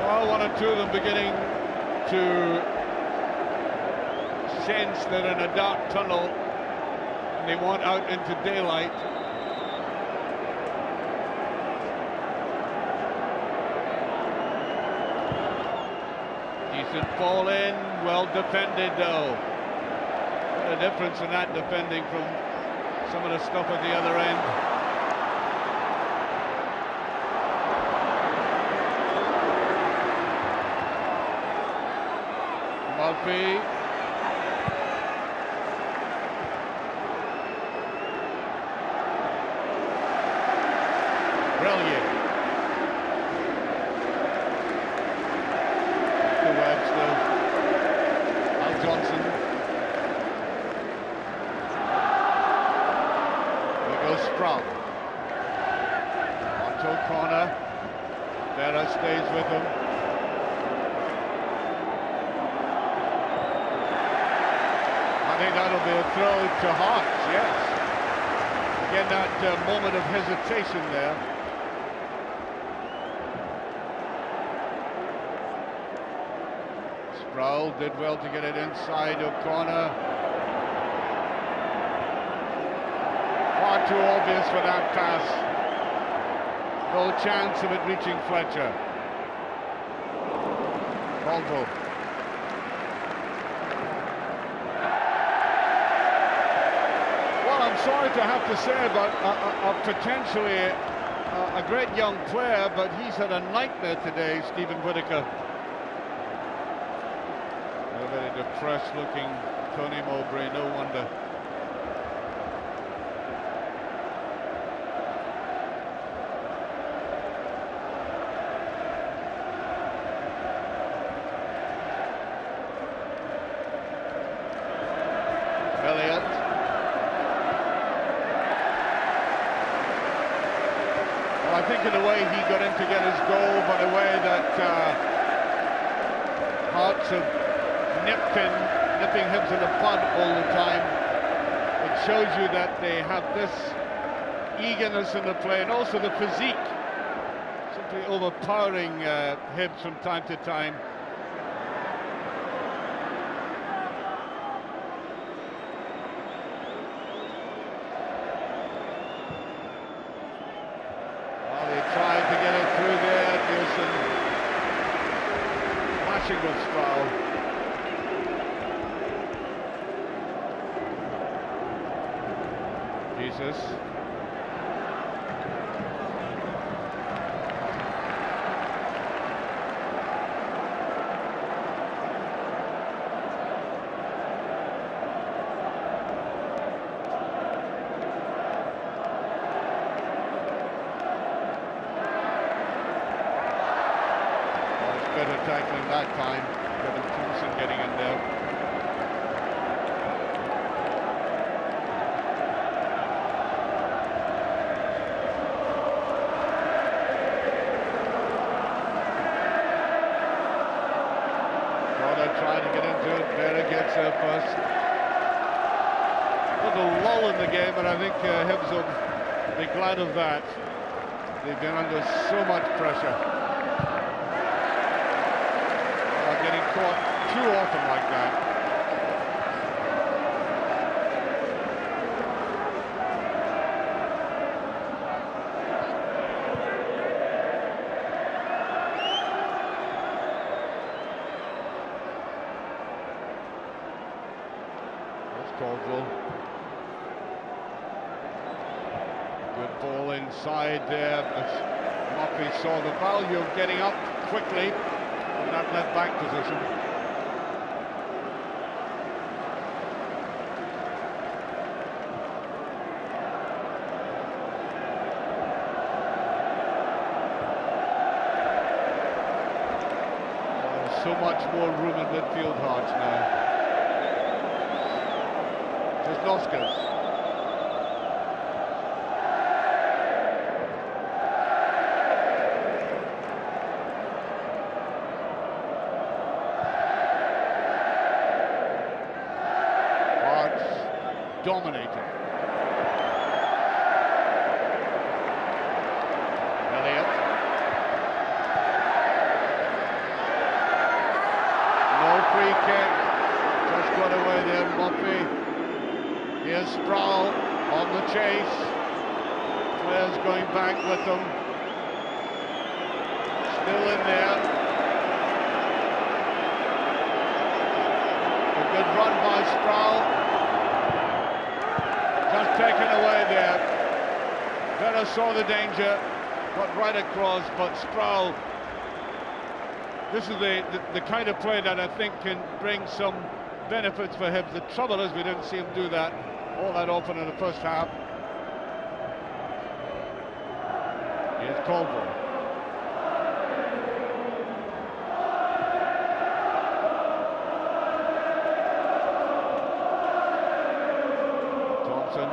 Well, 1 or 2 of them beginning to sense they're in a dark tunnel. They want out into daylight. Decent ball in, well defended though. What a difference in that defending from some of the stuff at the other end. Murphy. Brilliant. The Webb still. Al Johnson. There goes Sprout. Onto corner. Vera stays with him. I think that'll be a throw to Hearts, yes. Again, that moment of hesitation there. Sproul did well to get it inside O'Connor. Far too obvious for that pass. No chance of it reaching Fletcher. Caldwell. Well, I'm sorry to have to say about potentially a great young player, but he's had a nightmare today, Stephen Whittaker. A very depressed looking Tony Mowbray, no wonder. Elliott. Well, I think in a way he got in to get his goal, but a way that Hearts have nipping Hibs in the bud all the time. It shows you that they have this eagerness in the play and also the physique, simply overpowering Hibs from time to time. Well, they tried to get it through there. Nielsen flashing with Sproul. Jesus. Better tackling that time. Kevin Thompson getting in there. Trying to get into it. Vera gets there first. A little lull in the game, and I think Hibs will be glad of that. They've been under so much pressure. Getting caught too often like that. Caldwell. Good ball inside there, but Murphy saw the value of getting up quickly in that left back position. There's so much more room in midfield, Hearts now. Noskers. Hearts dominating. Elliott. No free kick. Just got away there, Murphy. Here's Sproul. chase. Players going back with them. Still in there. A good run by Sproul. Just taken away there. Vera saw the danger, got right across, but Sproul, this is the kind of play that I think can bring some benefits for Hibs. The trouble is we didn't see him do that all that often in the first half. Here's Caldwell. Thompson.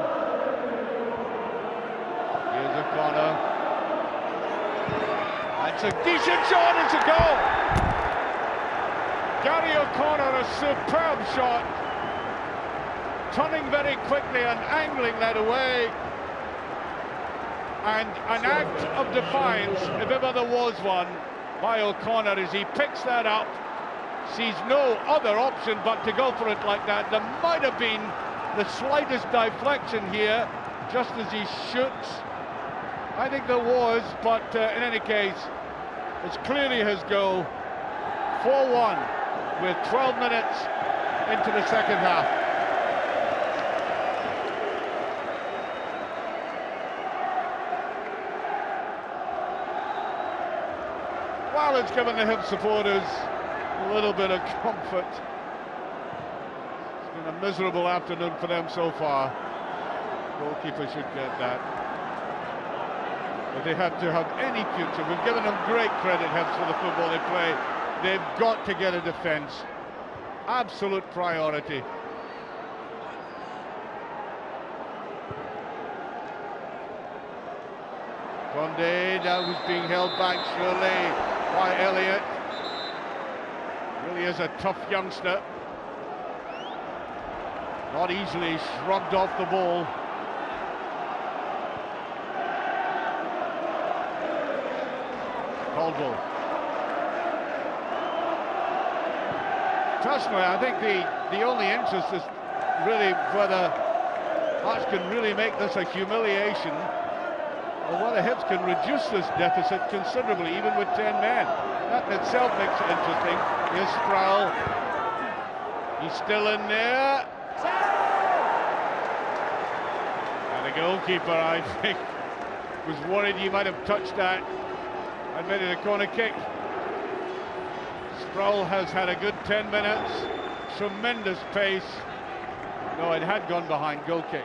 Here's a corner. That's a decent shot, it's a goal! Gary O'Connor, a superb shot. Turning very quickly and angling that away. And an act of defiance, if ever there was one, by O'Connor, as he picks that up, sees no other option but to go for it like that. There might have been the slightest deflection here, just as he shoots. I think there was, but in any case, it's clearly his goal. 4-1 with 12 minutes into the second half. Well, it's given the Hibs supporters a little bit of comfort. It's been a miserable afternoon for them so far. Goalkeeper should get that. But they have to have any future. We've given them great credit, Hibs, for the football they play. They've got to get a defence. Absolute priority. Condé, now who's being held back surely by Elliott. Really is a tough youngster. Not easily shrugged off the ball. Caldwell. Personally, I think the only interest is really whether Hearts can really make this a humiliation, or whether Hibs can reduce this deficit considerably, even with 10 men. That in itself makes it interesting. Here's Sproul. He's still in there. And the goalkeeper, I think, was worried he might have touched that and made it a corner kick. Sproul has had a good 10 minutes. Tremendous pace. No, it had gone behind. Goal kick.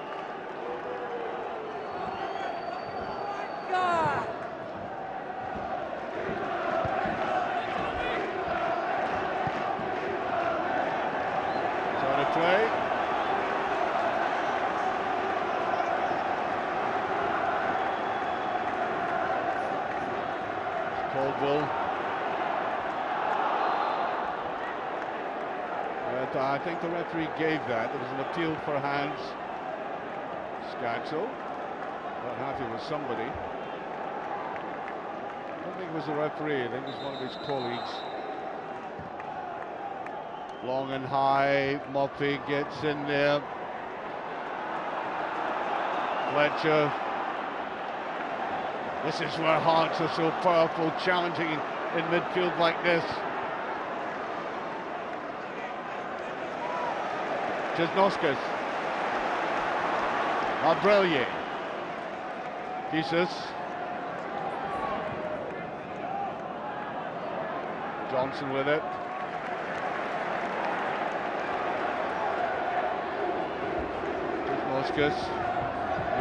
Play. Caldwell. But I think the referee gave that. There was an appeal for hands. Scatchel. Not happy with somebody. I don't think it was the referee. I think it was one of his colleagues. Long and high, Murphy gets in there. Fletcher. This is where Hearts are so powerful, challenging in midfield like this. Jesnoskas. Abrelier. Jesus. Johnson with it.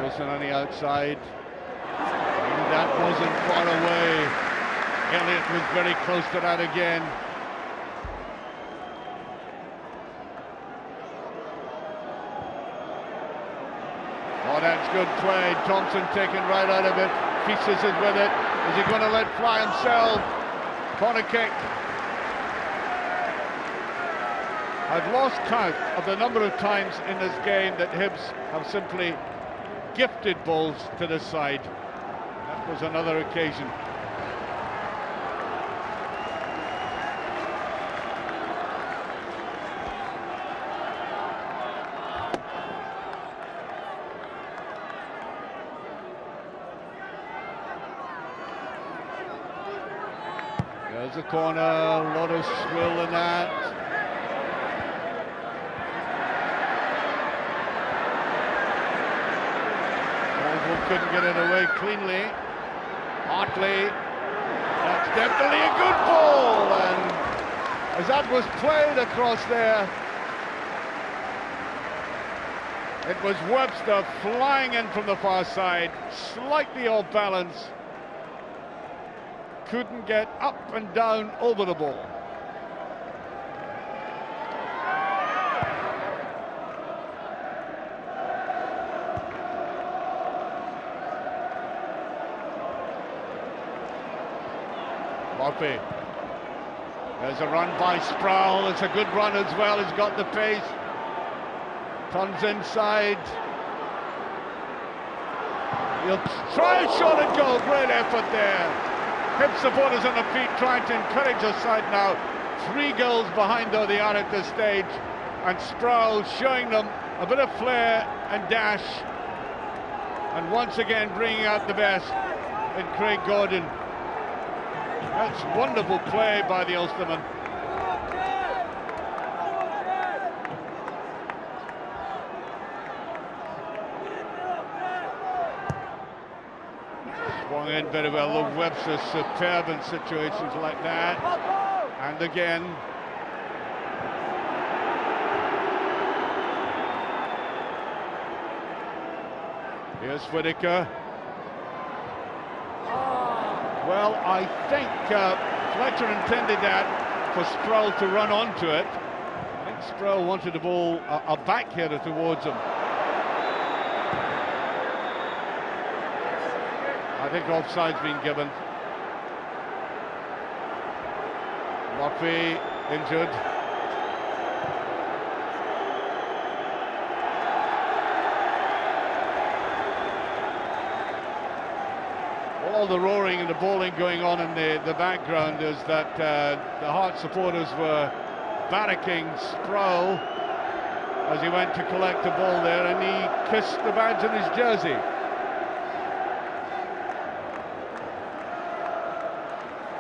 Wilson on the outside, and that wasn't far away. Elliott was very close to that again. Oh, that's good play. Thompson taken right out of it. Pieces is with it. Is he going to let fly himself? Corner kick. I've lost count of the number of times in this game that Hibs have simply gifted balls to the side. That was another occasion. There's a corner, a lot of swill in that. Caldwell couldn't get it away cleanly. Hartley, that's definitely a good ball, and as that was played across there, it was Webster flying in from the far side, slightly off balance. Couldn't get up and down over the ball. Murphy. There's a run by Sproul. It's a good run as well. He's got the pace. Turns inside. He'll try a shot and goal. Great effort there. Hibs supporters on the feet trying to encourage their side now. 3 goals behind though they are at this stage, and Sproul showing them a bit of flair and dash, and once again bringing out the best in Craig Gordon. That's wonderful play by the Ulsterman. Swung in very well. Look, Webster's superb in situations like that. And again. Here's Whittaker. Well, I think Fletcher intended that for Sproul to run onto it. I think Sproul wanted the ball a backheader towards him. I think offside's been given. Murphy injured. All the roaring and the bowling going on in the background is that the Hearts supporters were barracking Sproul as he went to collect the ball there, and he kissed the badge on his jersey.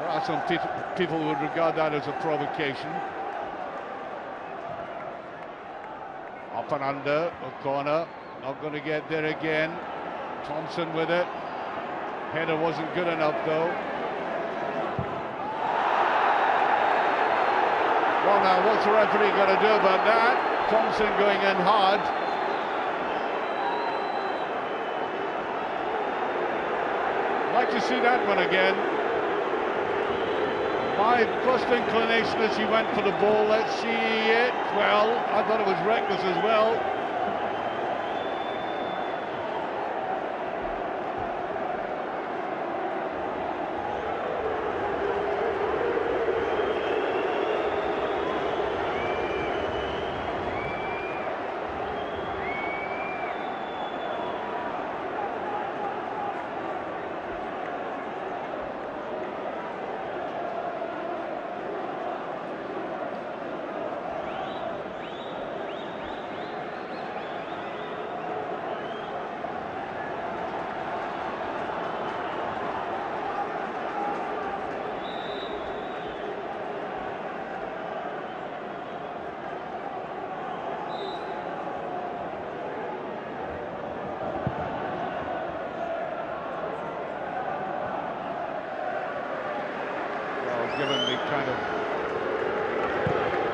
There are some people who would regard that as a provocation. Up and under, O'Connor, not going to get there again. Thompson with it. Header wasn't good enough though. Well, now what's the referee got to do about that? Thompson going in hard. I'd like to see that one again. My first inclination is he went for the ball. Let's see it. Well, I thought it was reckless as well. Given the kind of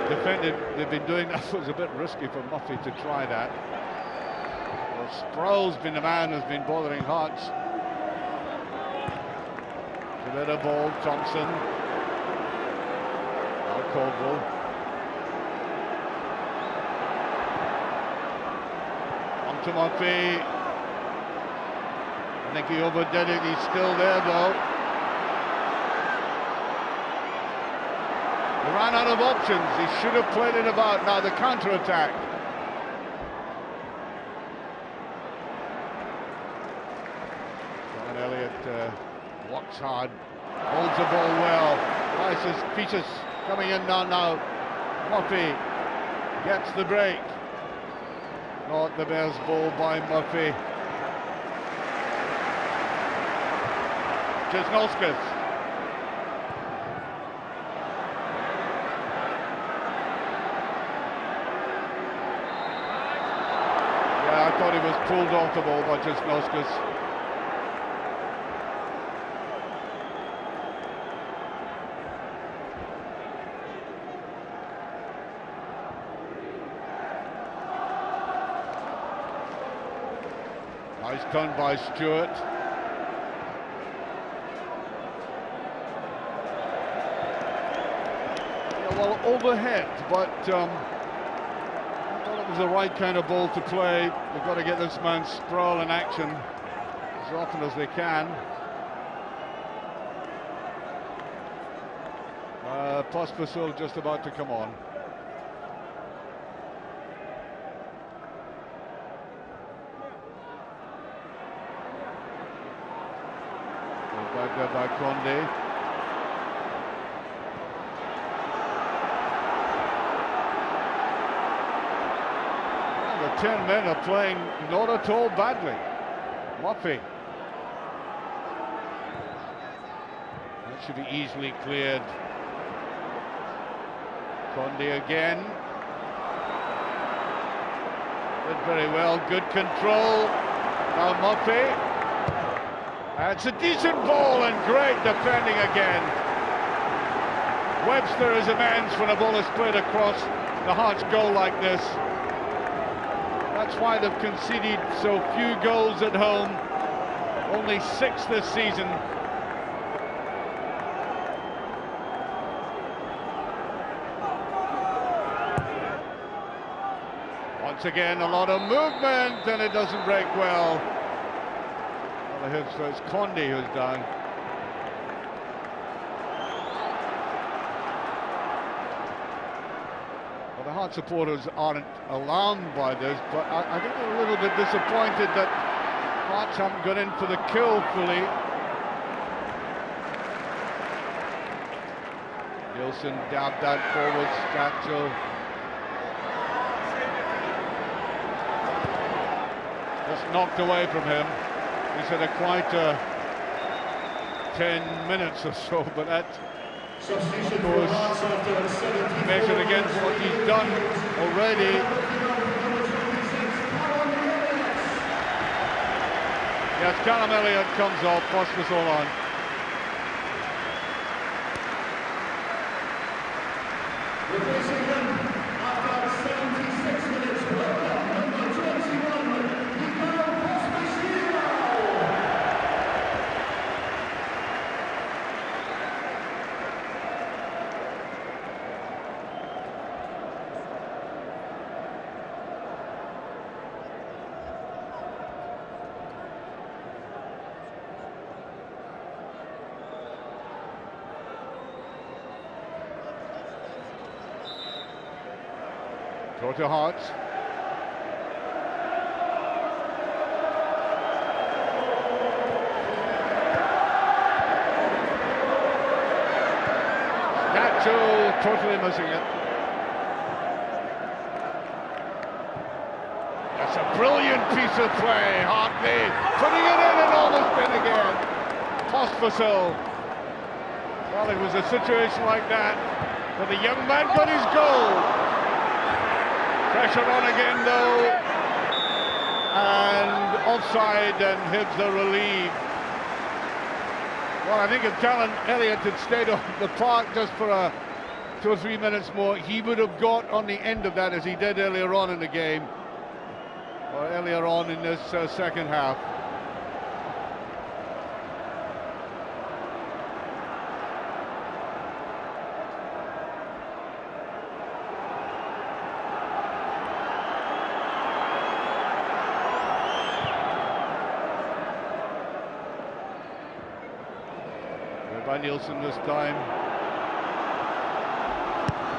defending they've been doing, that was a bit risky for Murphy to try that. Well, Sproul's been the man who's been bothering Hearts. It's a bit of ball, Thompson. Now Caldwell. On to Murphy. I think he overdid it. He's still there though. He ran out of options. He should have played it about. Now the counter-attack. John Elliott works hard, holds the ball well. Nice pieces coming in now. Murphy gets the break. Not the best ball by Murphy. Jesnowskis. thought he was pulled off the ball by just Noskus. Nice done by Stewart. Yeah, well, overhead, but I thought it was the right kind of ball to play. They've got to get this man sprawl in action as often as they can. Pospisil just about to come on. Back there by Conde. Well, the 10 men are playing not at all badly. Murphy. That should be easily cleared. Conde again. Did very well, good control. Now Murphy. It's a decent ball and great defending again. Webster is immense when a ball is played across the Hearts goal like this. That's why they've conceded so few goals at home. Only 6 this season. Once again, a lot of movement and it doesn't break well. So it's Conde who's down. Well, the Heart supporters aren't alarmed by this, but I think they're a little bit disappointed that Hearts haven't got in for the kill fully. Nielsen dabbed that forward, Statchel. Just knocked away from him. He's had quite 10 minutes or so, but that, of course, measured against what he's done already. Yes, Callum Elliott comes off, Pospisil on. Replacing him after 76 minutes, number 21. Throw to Hearts. Statchel totally missing it. That's a brilliant piece of play. Hartley putting it in and almost in again. Pospisil. Well, it was a situation like that where the young man got his goal. Pressure on again though, and offside, and Hibs are relieved. Well, I think if Callum Elliott had stayed on the park just for 2 or 3 minutes more, he would have got on the end of that as he did earlier on in the game, or earlier on in this second half. By Nielsen this time.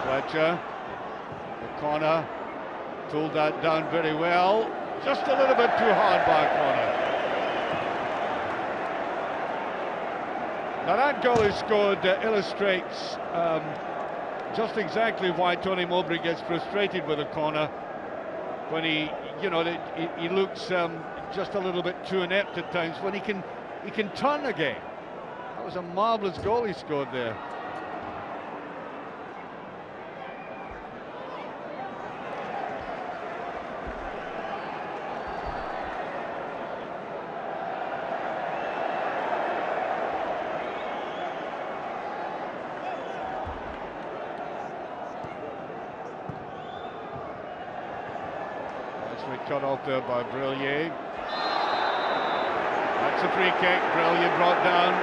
Fletcher, O'Connor pulled that down very well. Just a little bit too hard by O'Connor. Now that goal he scored illustrates just exactly why Tony Mowbray gets frustrated with O'Connor when he looks just a little bit too inept at times. When he can turn a game. That was a marvellous goal he scored there. Nicely cut off there by Brillier. That's a free kick. Brillier brought down.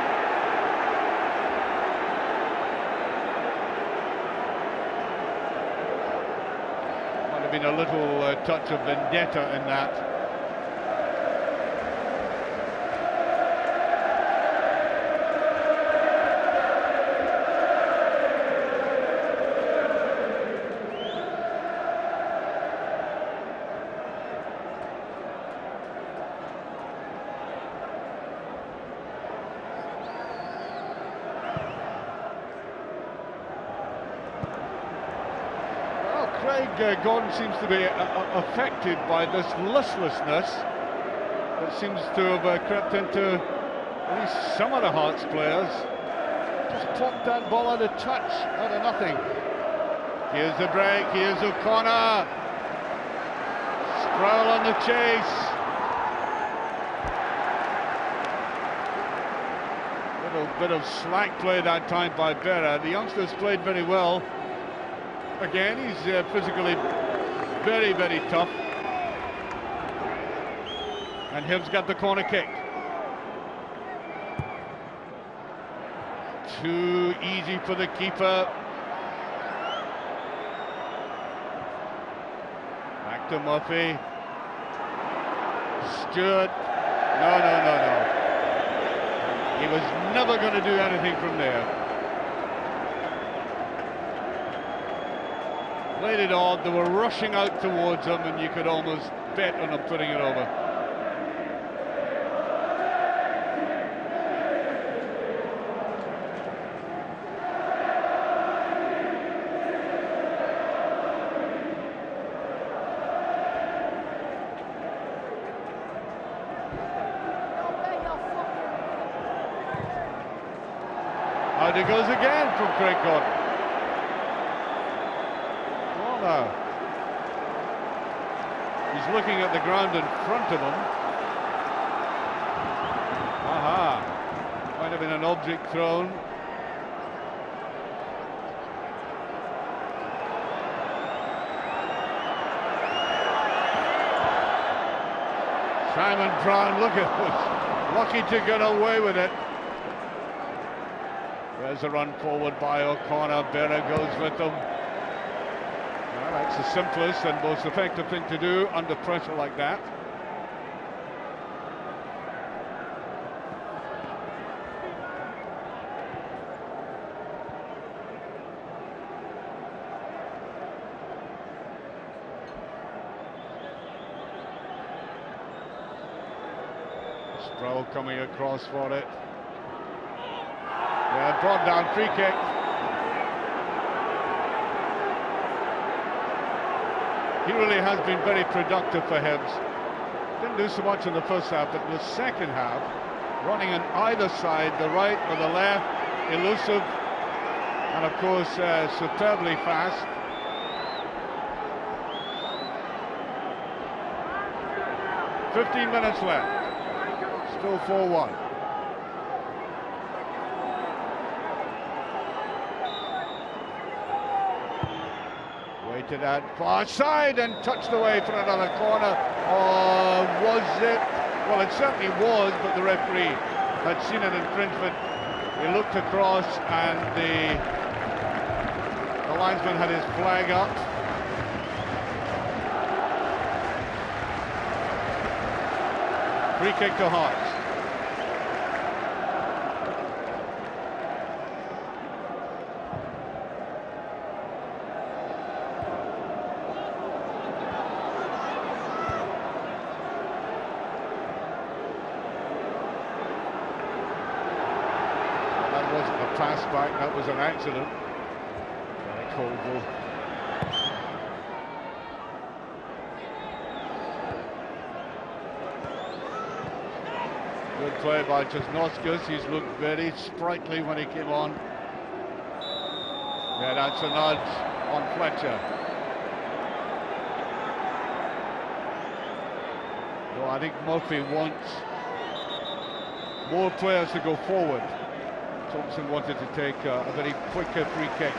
Might have been a little touch of vendetta in that. Craig Gordon seems to be affected by this listlessness that seems to have crept into at least some of the Hearts players. Just popped that ball out of touch, out of nothing. Here's the break, here's O'Connor. Sproul on the chase. Little bit of slack play that time by Berra. The youngsters played very well. Again, he's physically very, very tough. And Hibs got the corner kick. Too easy for the keeper. Back to Murphy. Stewart. No. He was never going to do anything from there. Played it odd, they were rushing out towards him, and you could almost bet on him putting it over. Out it goes again from Craig Gordon. He's looking at the ground in front of him. Aha! Might have been an object thrown. Simon Brown, look at this. Lucky to get away with it. There's a run forward by O'Connor. Berra goes with them. That's the simplest and most effective thing to do under pressure like that. Sproul coming across for it. Yeah, brought down, free kick. He really has been very productive for Hibs. Didn't do so much in the first half, but in the second half, running on either side, the right or the left, elusive, and of course superbly fast. "15 minutes left, still 4-1. To that far side and touched away for another corner. Or was it? Well, it certainly was, but the referee had seen an infringement. He looked across and the linesman had his flag up. Free kick to Hearts. Pass back, that was an accident. Very cold goal. Good play by Česnauskas. He's looked very sprightly when he came on. Yeah, that's a nudge on Fletcher. So I think Murphy wants more players to go forward. Thompson wanted to take a very quicker free kick.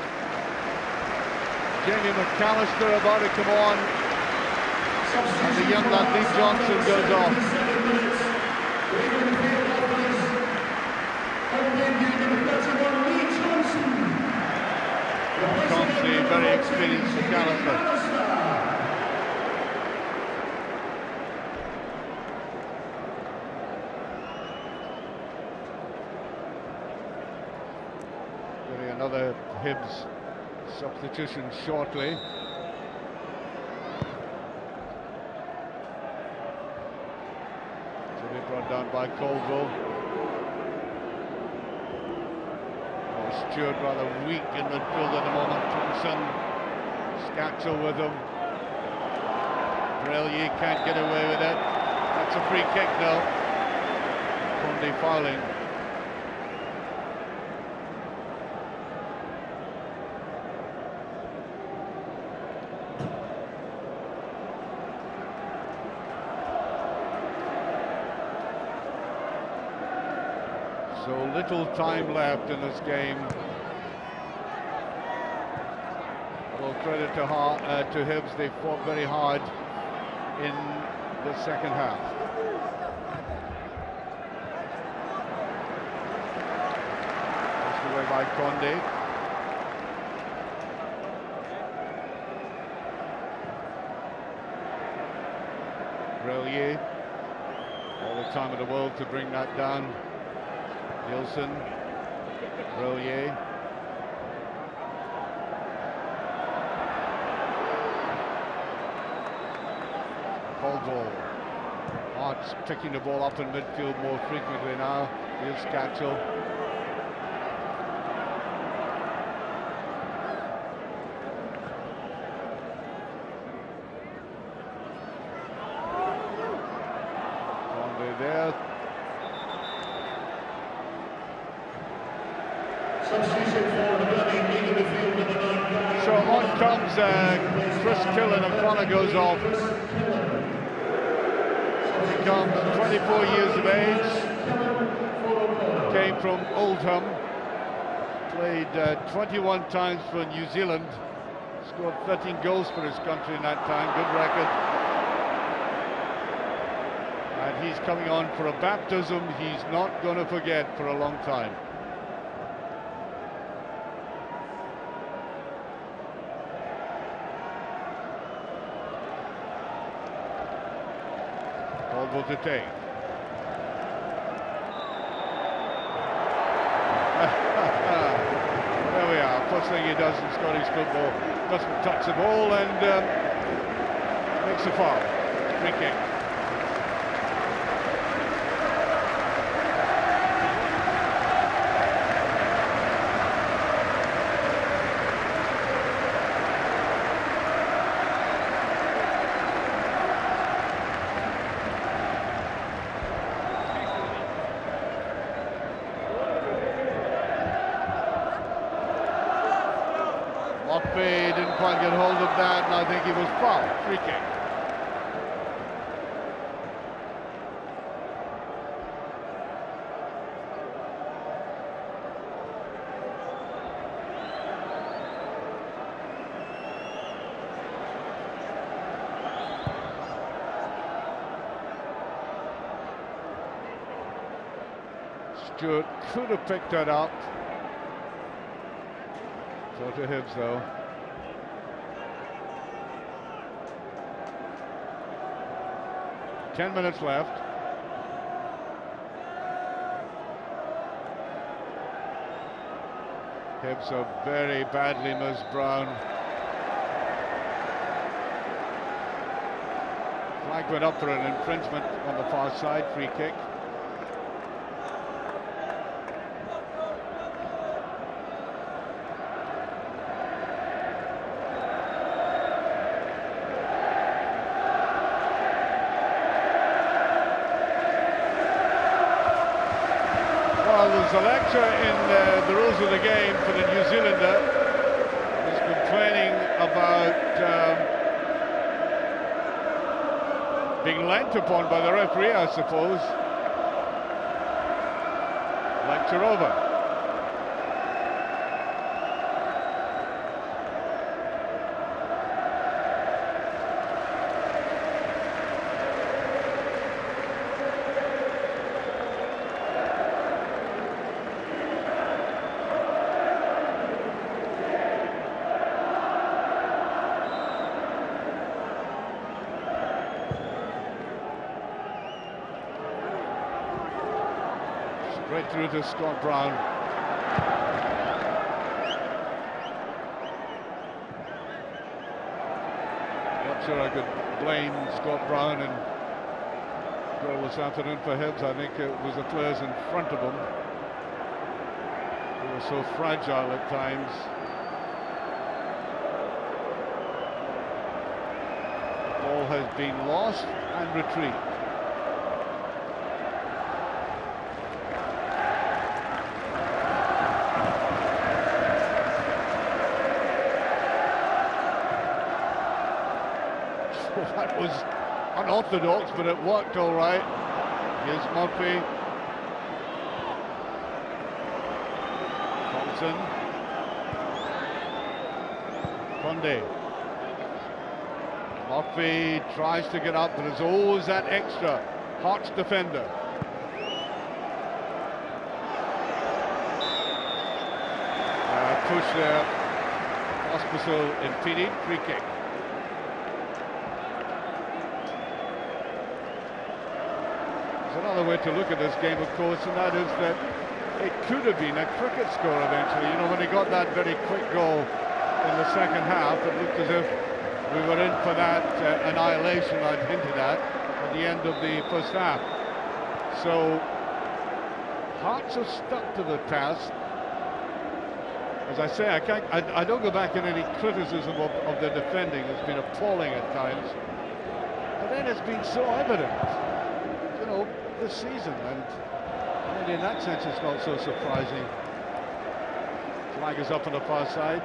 Jamie McAllister about to come on. And the young lad Lee Johnson goes off. Thompson, very experienced McAllister. Another Hibs substitution shortly. To be brought down by Caldwell. Oh, Stewart rather weak in midfield at the moment. Thompson, Scatchel with him. Brellier can't get away with it. That's a free kick though. Conde fouling. So little time left in this game. Well, credit to Hibs, they fought very hard in the second half. Pushed away by Conde. Brellier, all the time in the world to bring that down. Nielsen, Brellier. Caldwell. Hart's picking the ball up in midfield more frequently now. Here's Scatchel. Conde there. So on comes Chris Killen, and corner goes off. He comes 24 years of age, came from Oldham, played 21 times for New Zealand, scored 13 goals for his country in that time, good record. And he's coming on for a baptism he's not going to forget for a long time. Caldwell to take. There we are. First thing he does in Scottish football, doesn't touch the ball and makes a foul. Free kick. Mockbay didn't quite get hold of that, and I think he was fouled. Free kick. Stewart could have picked that up. So to Hibs though. Ten minutes left. Hibs are very badly missed Brown. Flag went up for an infringement on the far side, free kick. There's a lecture in the rules of the game for the New Zealander. He's complaining about being leant upon by the referee, I suppose. Lecture over. Right through to Scott Brown. Not sure I could blame Scott Brown and goal this afternoon for Hibs. I think it was the players in front of him who were so fragile at times. The ball has been lost and retreat. That was unorthodox, but it worked all right. Here's Murphy. Thompson. Conde. Murphy tries to get up, but there's always that extra Hearts defender. Push there. Hospital impeded. Free kick. Another way to look at this game, of course, and that is that it could have been a cricket score eventually. You know, when he got that very quick goal in the second half, it looked as if we were in for that annihilation I'd hinted at the end of the first half. So Hearts have stuck to the task. As I say, I don't go back in any criticism of the defending. It's been appalling at times, but then it's been so evident, you know, this season, and in that sense it's not so surprising. Flag is up on the far side.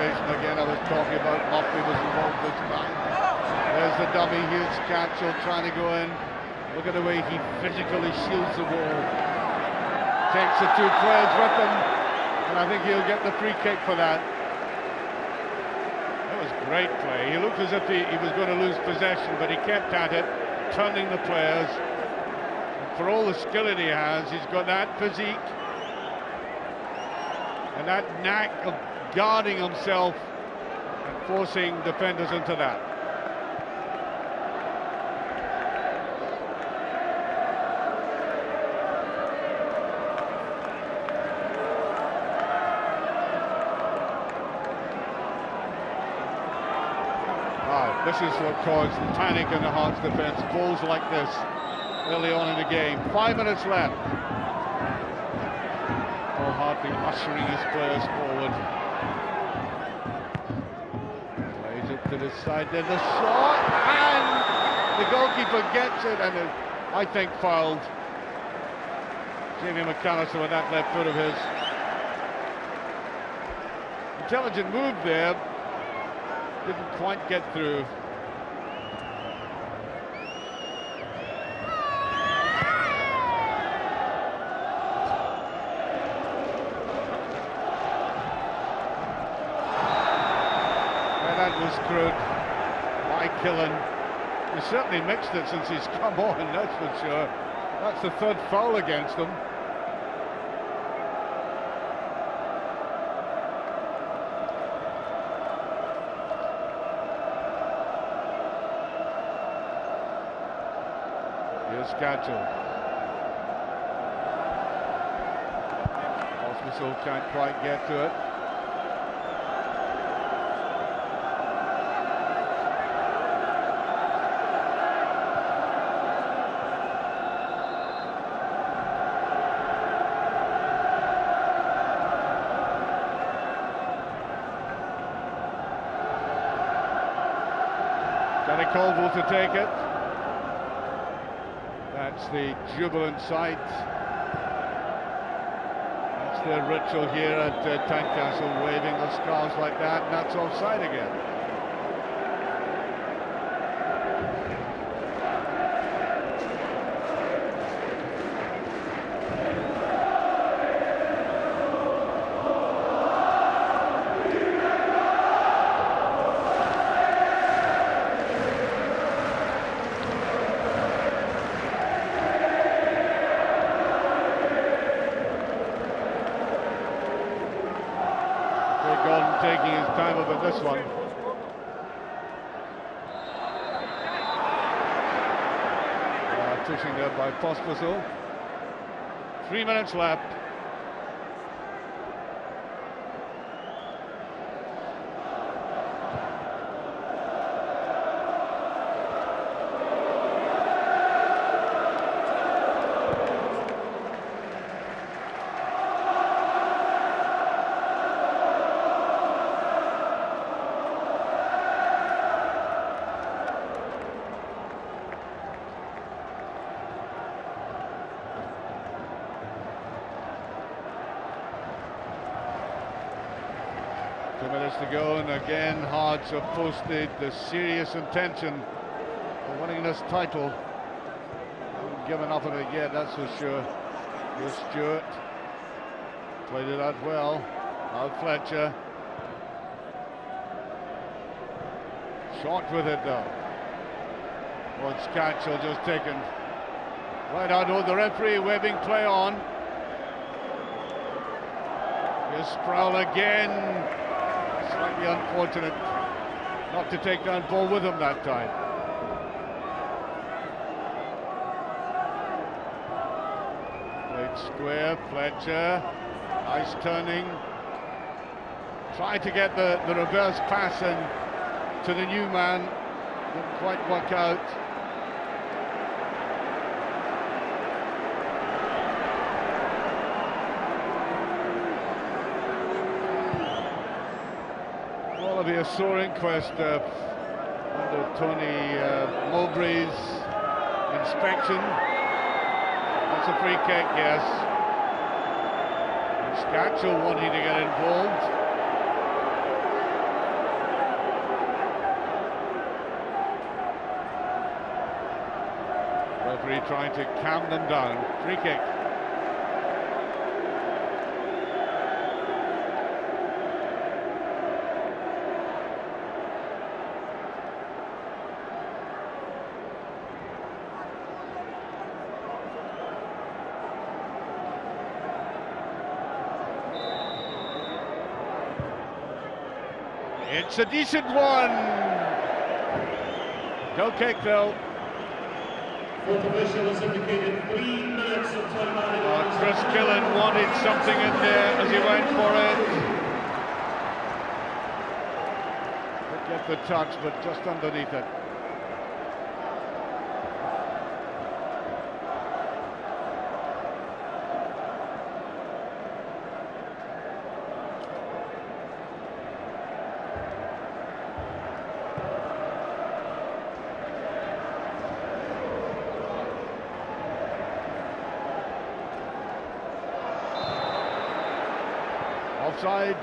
Again, I was talking about Murphy was involved this time. There's the dummy, huge Cancel trying to go in. Look at the way he physically shields the ball. Takes the two players with him, and I think he'll get the free kick for that. That was great play. He looked as if he was going to lose possession, but he kept at it, turning the players. And for all the skill that he has, he's got that physique and that knack of guarding himself and forcing defenders into that. This is what caused panic in the Hearts defence. Balls like this early on in the game. 5 minutes left. Paul Hartley ushering his players forward. Plays it to the side, then the shot, and the goalkeeper gets it, and I think fouled Jamie McAllister with that left foot of his. Intelligent move there, didn't quite get through. Was screwed by Killen. He's certainly mixed it since he's come on, that's for sure. That's the third foul against him. Here's Scatchell. Hospital can't quite get to it. Colville to take it. That's the jubilant sight. That's the ritual here at Tynecastle, waving the scarves like that, and that's offside again. Gordon taking his time over this one. Pushing there by Pospisil. 3 minutes left. To go, and again Hearts have posted the serious intention of winning this title. Haven't given up on it yet, that's for sure. Here's Stewart, played it out well. Now Fletcher, short with it though. Scatchell just taken right out of the referee, waving play on. Here's Sproul again. Slightly unfortunate not to take down ball with him that time. Played square, Fletcher, nice turning. Tried to get the reverse pass in to the new man, didn't quite work out. Will be a sore inquest under Tony Mowbray's inspection. That's a free kick, yes. Scatchell wanting to get involved. Referee trying to calm them down. Free kick. It's a decent one. Go kick though. Fourth official has indicated 3 minutes of time added. Chris Killen wanted something in there as he went for it. Didn't get the touch, but just underneath it. Offside.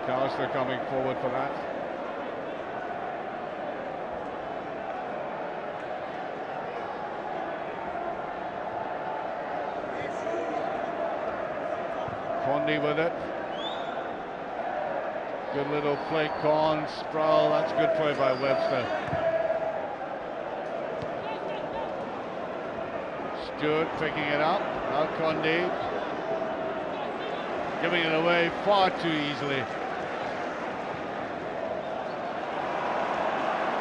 Carster coming forward for that. Condy with it. Good little play, Con, Sproul, that's good play by Webster. Stewart picking it up, now Condy giving it away far too easily.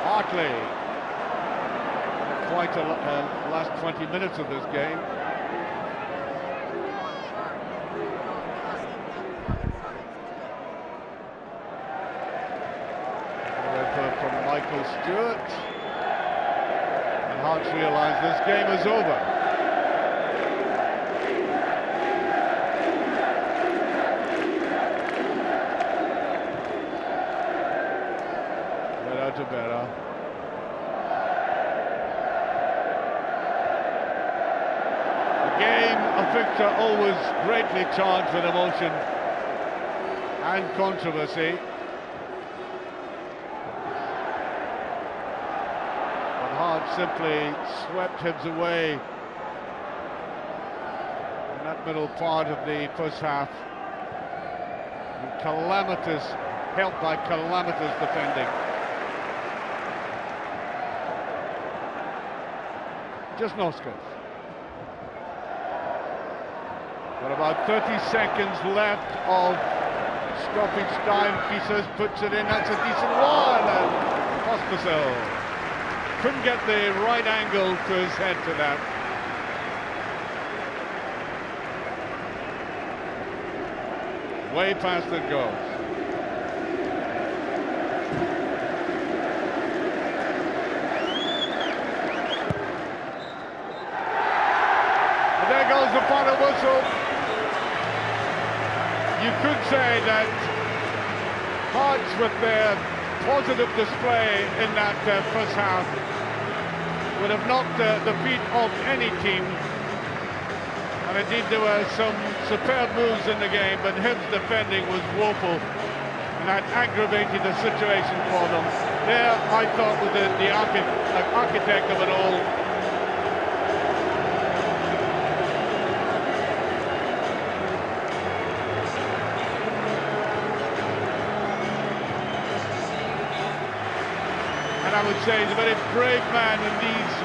Hartley, quite a last 20 minutes of this game. From Michael Stewart, and Hearts realise this game is over. Better. A game of Victor always greatly charged with emotion and controversy. But Hearts simply swept Hibs away in that middle part of the first half. And calamitous, helped by calamitous defending. Just no skills. But about 30 seconds left of stoppage time. Fisas puts it in. That's a decent one. And Pospisil couldn't get the right angle to his head to that. Way past it goes. And there goes the final whistle. You could say that Hearts, with their positive display in that first half, would have knocked the feet off any team. And indeed there were some superb moves in the game, but Hibs' defending was woeful, and that aggravated the situation for them. There, I thought, was the architect of it all. And I would say he's a very brave man in these